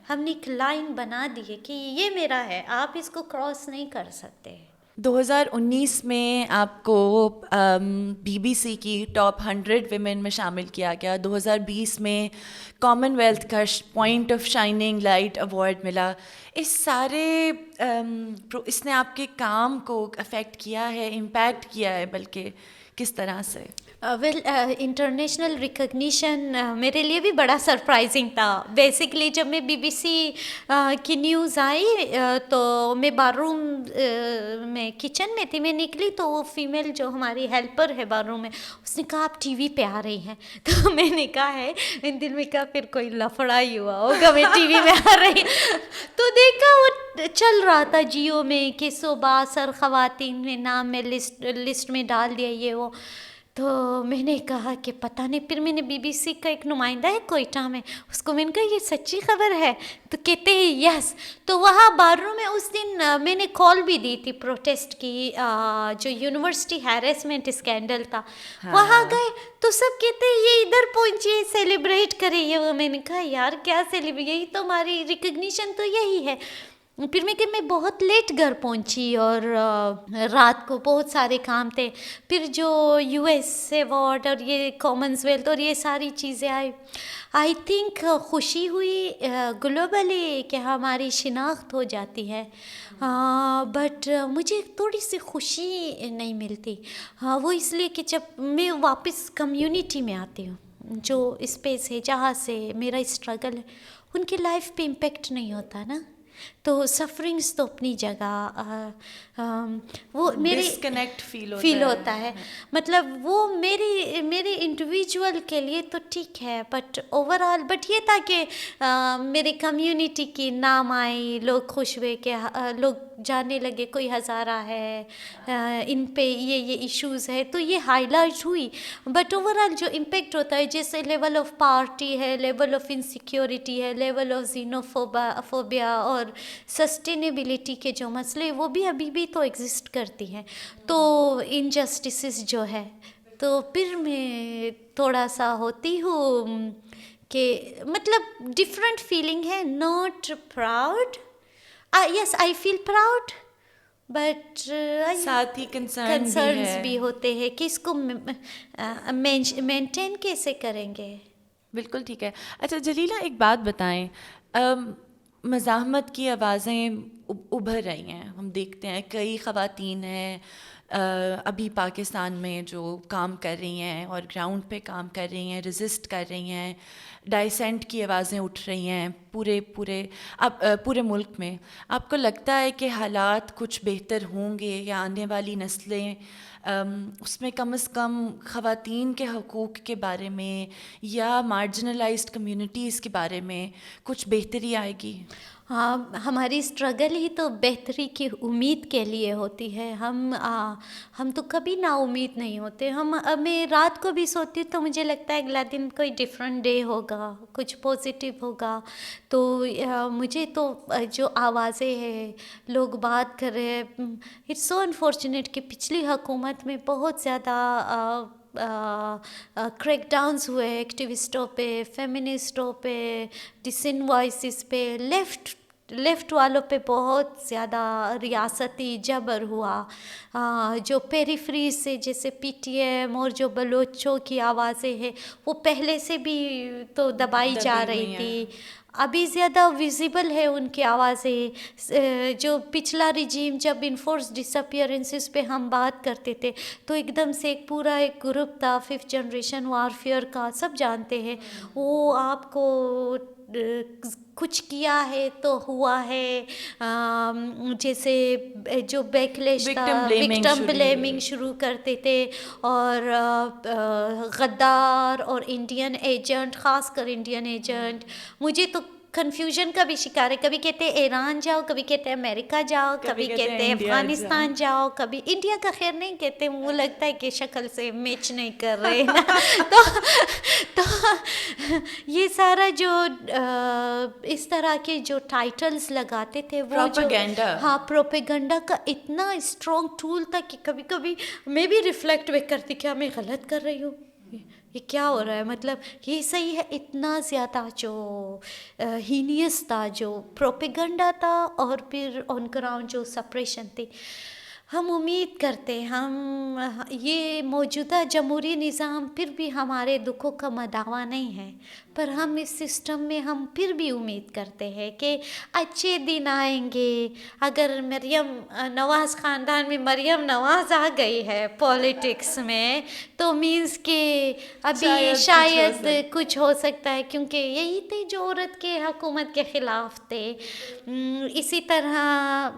ہم نے ایک لائن بنا دی ہے کہ یہ میرا ہے, آپ اس کو کراس نہیں کر سکتے. 2019 میں آپ کو BBC کی ٹاپ 100 ویمن میں شامل کیا گیا. 2020 میں کامن ویلتھ کا point of shining light award ملا. اس سارے اس نے آپ کے کام کو افیکٹ کیا ہے, امپیکٹ کیا ہے, بلکہ کس طرح سے؟ ویل انٹرنیشنل ریکگنیشن میرے لیے بھی بڑا سرپرائزنگ تھا. بیسکلی جب میں BBC کی نیوز آئی تو میں بار روم میں کچن میں تھی, میں نکلی تو وہ فیمیل جو ہماری ہیلپر ہے بار روم میں, اس نے کہا آپ ٹی وی پہ آ رہی ہیں. تو میں نے کہا ہے ان دل میں کہا پھر کوئی لفڑا ہی ہوا ہوگا میں ٹی وی میں آ رہی. تو دیکھا وہ چل رہا تھا جیو میں کہ صوبہ سر خواتین میں نام میں لسٹ میں ڈال دیا یہ وہ. تو میں نے کہا کہ پتہ نہیں. پھر میں نے BBC کا ایک نمائندہ ہے کوئٹہ میں, اس کو میں نے کہا یہ سچی خبر ہے؟ تو کہتے ہیں یس. تو وہاں بار روم میں اس دن میں نے کال بھی دی تھی پروٹیسٹ کی, جو یونیورسٹی ہیریسمنٹ اسکینڈل تھا. وہاں گئے تو سب کہتے ہیں یہ ادھر پہنچیے سیلیبریٹ کرے یہ. میں نے کہا یار کیا سیلیبریٹ, یہی تو ہماری ریکگنیشن تو یہی ہے. پھر میں بہت لیٹ گھر پہنچی اور رات کو بہت سارے کام تھے. پھر جو US ایوارڈ اور یہ کامنس ویلتھ اور یہ ساری چیزیں آئی, آئی تھنک خوشی ہوئی گلوبلی کہ ہماری شناخت ہو جاتی ہے. بٹ مجھے تھوڑی سی خوشی نہیں ملتی. وہ اس لیے کہ جب میں واپس کمیونٹی میں آتی ہوں, جو اسپیس ہے جہاں سے میرا اسٹرگل ہے, ان کی لائف پہ امپیکٹ نہیں ہوتا نا. تو سفرنگس تو اپنی جگہ, وہ میری ڈسکنیکٹ فیل ہوتا ہے. مطلب وہ میری انڈیویجول کے لیے تو ٹھیک ہے, بٹ اوور آل بٹ یہ تھا کہ میرے کمیونٹی کی نام آئی, لوگ خوش ہوئے کہ لوگ جاننے لگے کوئی ہزارہ ہے, ان پہ یہ ایشوز ہے, تو یہ ہائی لائٹ ہوئی. بٹ اوور آل جو امپیکٹ ہوتا ہے, جیسے لیول آف پارٹی ہے, لیول آف انسیکیورٹی ہے, لیول آف زینوفوبیا اور سسٹینیبلٹی کے جو مسئلے وہ بھی ابھی بھی تو ایگزسٹ کرتی ہیں. تو انجسٹسز جو ہے, تو پھر میں تھوڑا سا ہوتی ہوں کہ مطلب ڈفرینٹ فیلنگ ہے. Not proud, yes I feel proud, but ساتھ ہی کنسرنس بھی ہوتے ہیں کہ اس کو مینٹین کیسے کریں گے. بالکل ٹھیک ہے. اچھا جلیلہ ایک بات بتائیں, مزاحمت کی آوازیں ابھر رہی ہیں, ہم دیکھتے ہیں کئی خواتین ہیں ابھی پاکستان میں جو کام کر رہی ہیں اور گراؤنڈ پہ کام کر رہی ہیں, ریزسٹ کر رہی ہیں. ڈائسینٹ کی آوازیں اٹھ رہی ہیں پورے ملک میں. آپ کو لگتا ہے کہ حالات کچھ بہتر ہوں گے, یا آنے والی نسلیں اس میں کم از کم خواتین کے حقوق کے بارے میں یا مارجنلائزڈ کمیونٹیز کے بارے میں کچھ بہتری آئے گی؟ ہاں, ہماری اسٹرگل ہی تو بہتری کی امید کے لیے ہوتی ہے. ہم تو کبھی نا امید نہیں ہوتے. میں رات کو بھی سوتی ہوں تو مجھے لگتا ہے اگلا دن کوئی ڈفرینٹ ڈے ہوگا, کچھ پازیٹیو ہوگا. تو مجھے تو جو آوازیں ہیں, لوگ بات کر رہے ہیں, اٹس سو انفارچونیٹ کہ پچھلی حکومت میں بہت زیادہ کریک ڈاؤنس ہوئے ایکٹیوسٹوں پہ, فیمنسٹوں پہ, ڈسن وائسز پہ, لیفٹ والوں پہ بہت زیادہ ریاستی جبر ہوا. جو پیریفری سے جیسے PTM اور جو بلوچوں کی آوازیں ہیں وہ پہلے سے بھی تو دبائی جا رہی تھی, ابھی زیادہ ویزیبل ہے ان کی آوازیں. جو پچھلا رجیم جب انفورس ڈس اپیئرنسز پہ ہم بات کرتے تھے تو ایک دم سے ایک پورا ایک گروپ تھا 5th جنریشن وارفیئر کا, سب جانتے ہیں. وہ آپ کو کچھ کیا ہے تو ہوا ہے, جیسے جو بیکلیش تھا, وکٹم بلیمنگ شروع کرتے تھے, اور غدار اور انڈین ایجنٹ, خاص کر انڈین ایجنٹ. مجھے تو کنفیوژن کا بھی شکار ہے, کبھی کہتے ہیں ایران جاؤ, کبھی کہتے ہیں امریکہ جاؤ, کبھی کہتے ہیں افغانستان جاؤ, کبھی انڈیا کا خیر نہیں کہتے, وہ لگتا ہے کہ شکل سے میچ نہیں کر رہے نا. تو یہ سارا جو اس طرح کے جو ٹائٹلز لگاتے تھے وہ پروپیگنڈا, ہاں پروپیگنڈا کا اتنا اسٹرانگ ٹول تھا کہ کبھی کبھی میں بھی ریفلیکٹ کرتی کیا میں غلط کر رہی ہوں, یہ کیا ہو رہا ہے, مطلب یہ صحیح ہے. اتنا زیادہ جو ہینیس تھا, جو پروپیگنڈا تھا, اور پھر آن گراؤنڈ جو سپریشن تھی. ہم امید کرتے ہم یہ موجودہ جمہوری نظام پھر بھی ہمارے دکھوں کا مداوا نہیں ہے، پر ہم اس سسٹم میں ہم پھر بھی امید کرتے ہیں کہ اچھے دن آئیں گے. اگر مریم نواز خاندان میں مریم نواز آ گئی ہے پولیٹکس میں تو مینس کہ ابھی شاید کچھ ہو سکتا ہے، کیونکہ یہی تھے جو عورت کے حکومت کے خلاف تھے. اسی طرح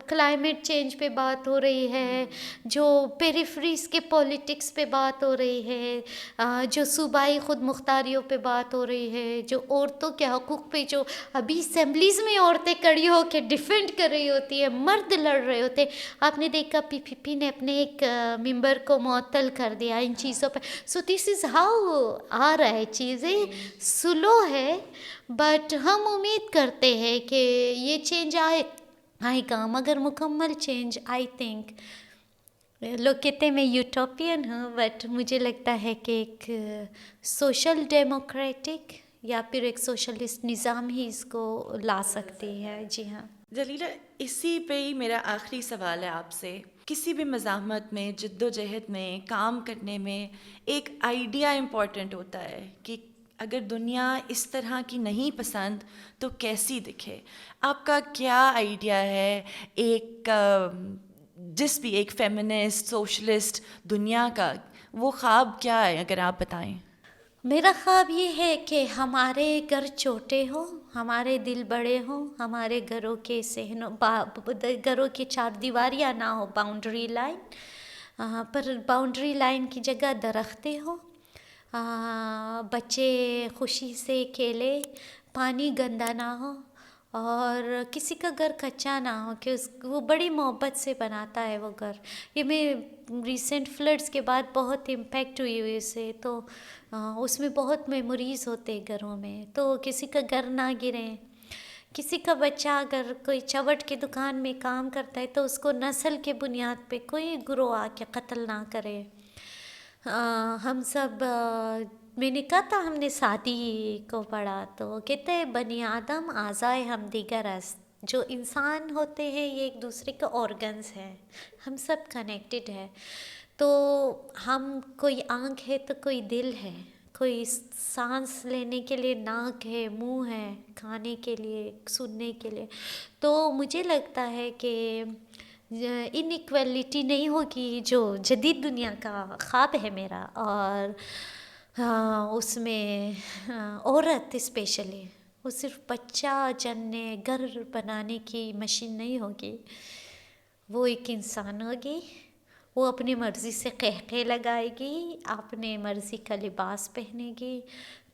کلائمیٹ چینج پہ بات ہو رہی ہے، جو پیریفریز کے پولیٹکس پہ بات ہو رہی ہے، جو صوبائی خود مختاریوں پہ بات ہو رہی ہے، جو عورتوں کے حقوق پہ جو ابھی اسمبلیز میں عورتیں کھڑی ہو کے ڈیفینڈ کر رہی ہوتی ہے، مرد لڑ رہے ہوتے. آپ نے دیکھا پی پی پی نے اپنے ایک ممبر کو معطل کر دیا ان چیزوں پہ. سو دس از ہاؤ آ رہا ہے، چیزیں سلو ہے، بٹ ہم امید کرتے ہیں کہ یہ چینج آئے گا، مگر مکمل چینج آئی تھنک. لوگ کہتے ہیں میں یوٹوپین ہوں، بٹ مجھے لگتا ہے کہ ایک سوشل ڈیموکریٹک یا پھر ایک سوشلسٹ نظام ہی اس کو لا سکتی ہے. جی ہاں جلیلہ، اسی پہ ہی میرا آخری سوال ہے آپ سے. کسی بھی مزاحمت میں، جد و جہد میں، کام کرنے میں ایک آئیڈیا امپورٹنٹ ہوتا ہے کہ اگر دنیا اس طرح کی نہیں پسند تو کیسی دکھے. آپ کا کیا آئیڈیا ہے ایک جس بھی ایک فیمنسٹ سوشلسٹ دنیا کا، وہ خواب کیا ہے اگر آپ بتائیں؟ میرا خواب یہ ہے کہ ہمارے گھر چھوٹے ہوں، ہمارے دل بڑے ہوں، ہمارے گھروں کے گھروں کی چار دیواریاں نہ ہو، باؤنڈری لائن، پر باؤنڈری لائن کی جگہ درختیں ہوں، بچے خوشی سے کھیلے، پانی گندا نہ ہو، اور کسی کا گھر کچا نہ ہو کہ وہ بڑی محبت سے بناتا ہے وہ گھر. یہ میں ریسنٹ فلڈس کے بعد بہت امپیکٹ ہوئی اس سے، تو اس میں بہت میموریز ہوتے گھروں میں. تو کسی کا گھر نہ گرے، کسی کا بچہ اگر کوئی چوٹ کی دکان میں کام کرتا ہے تو اس کو نسل کے بنیاد پہ کوئی گروہ آ کے قتل نہ کرے. ہم سب میں نے کہا تھا، ہم نے سادی کو پڑھا تو کہتے ہیں بنی آدم اعضائے ہم دیگر است. جو انسان ہوتے ہیں یہ ایک دوسرے کے آرگنز ہیں، ہم سب کنیکٹڈ ہے. تو ہم کوئی آنکھ ہے تو کوئی دل ہے، کوئی سانس لینے کے لیے ناک ہے، منہ ہے، کھانے کے لیے، سننے کے لیے. تو مجھے لگتا ہے کہ ان ایکویلٹی نہیں ہوگی جو جدید دنیا کا خواب ہے میرا، اور اس میں عورت اسپیشلی وہ صرف بچہ جننے گھر بنانے کی مشین نہیں ہوگی، وہ ایک انسان ہوگی. وہ اپنی مرضی سے قہقہے لگائے گی، اپنے مرضی کا لباس پہنے گی.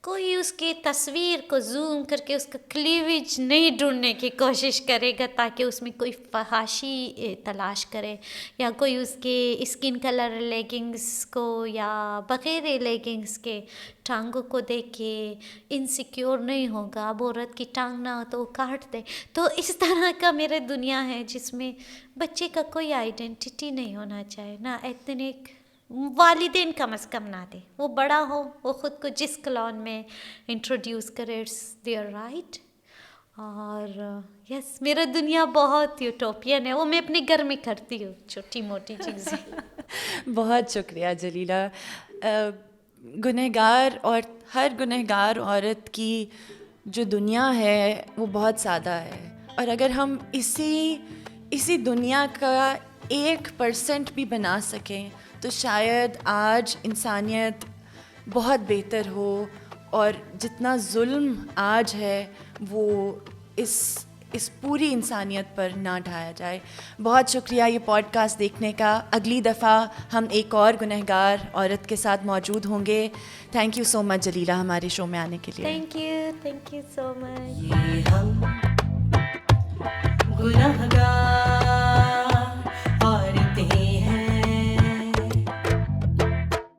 کوئی اس کی تصویر کو زوم کر کے اس کا کلیویج نہیں ڈھونڈنے کی کوشش کرے گا تاکہ اس میں کوئی فحاشی تلاش کرے، یا کوئی اس کے اسکن کلر لیگنگس کو یا بغیر لیگنگس کے ٹانگوں کو دیکھ کے انسیکیور نہیں ہوگا. اب عورت کی ٹانگ نہ ہو تو وہ کاٹ دے. تو اس طرح کا میرے دنیا ہے جس میں بچے کا کوئی آئیڈینٹی نہیں ہونا چاہیے، نہ ایتھنک، والدین کم از کم نہ دے. وہ بڑا ہو، وہ خود کو جس کلون میں انٹروڈیوس کرے، اٹس دیئر رائٹ. اور یس، میرا دنیا بہت یوٹوپین ہے، وہ میں اپنے گھر میں کرتی ہوں چھوٹی موٹی چیزیں. بہت شکریہ جلیلہ. گنہگار اور ہر گنہگار عورت کی جو دنیا ہے وہ بہت سادہ ہے، اور اگر ہم اسی دنیا کا 1% بھی بنا سکیں تو شاید آج انسانیت بہت بہتر ہو، اور جتنا ظلم آج ہے وہ اس پوری انسانیت پر نہ ڈھایا جائے. بہت شکریہ یہ پوڈ کاسٹ دیکھنے کا. اگلی دفعہ ہم ایک اور گنہگار عورت کے ساتھ موجود ہوں گے. تھینک یو سو مچ جلیلہ ہمارے شو میں آنے کے لیے. تھینک یو سو مچ. یہ ہم گنہگار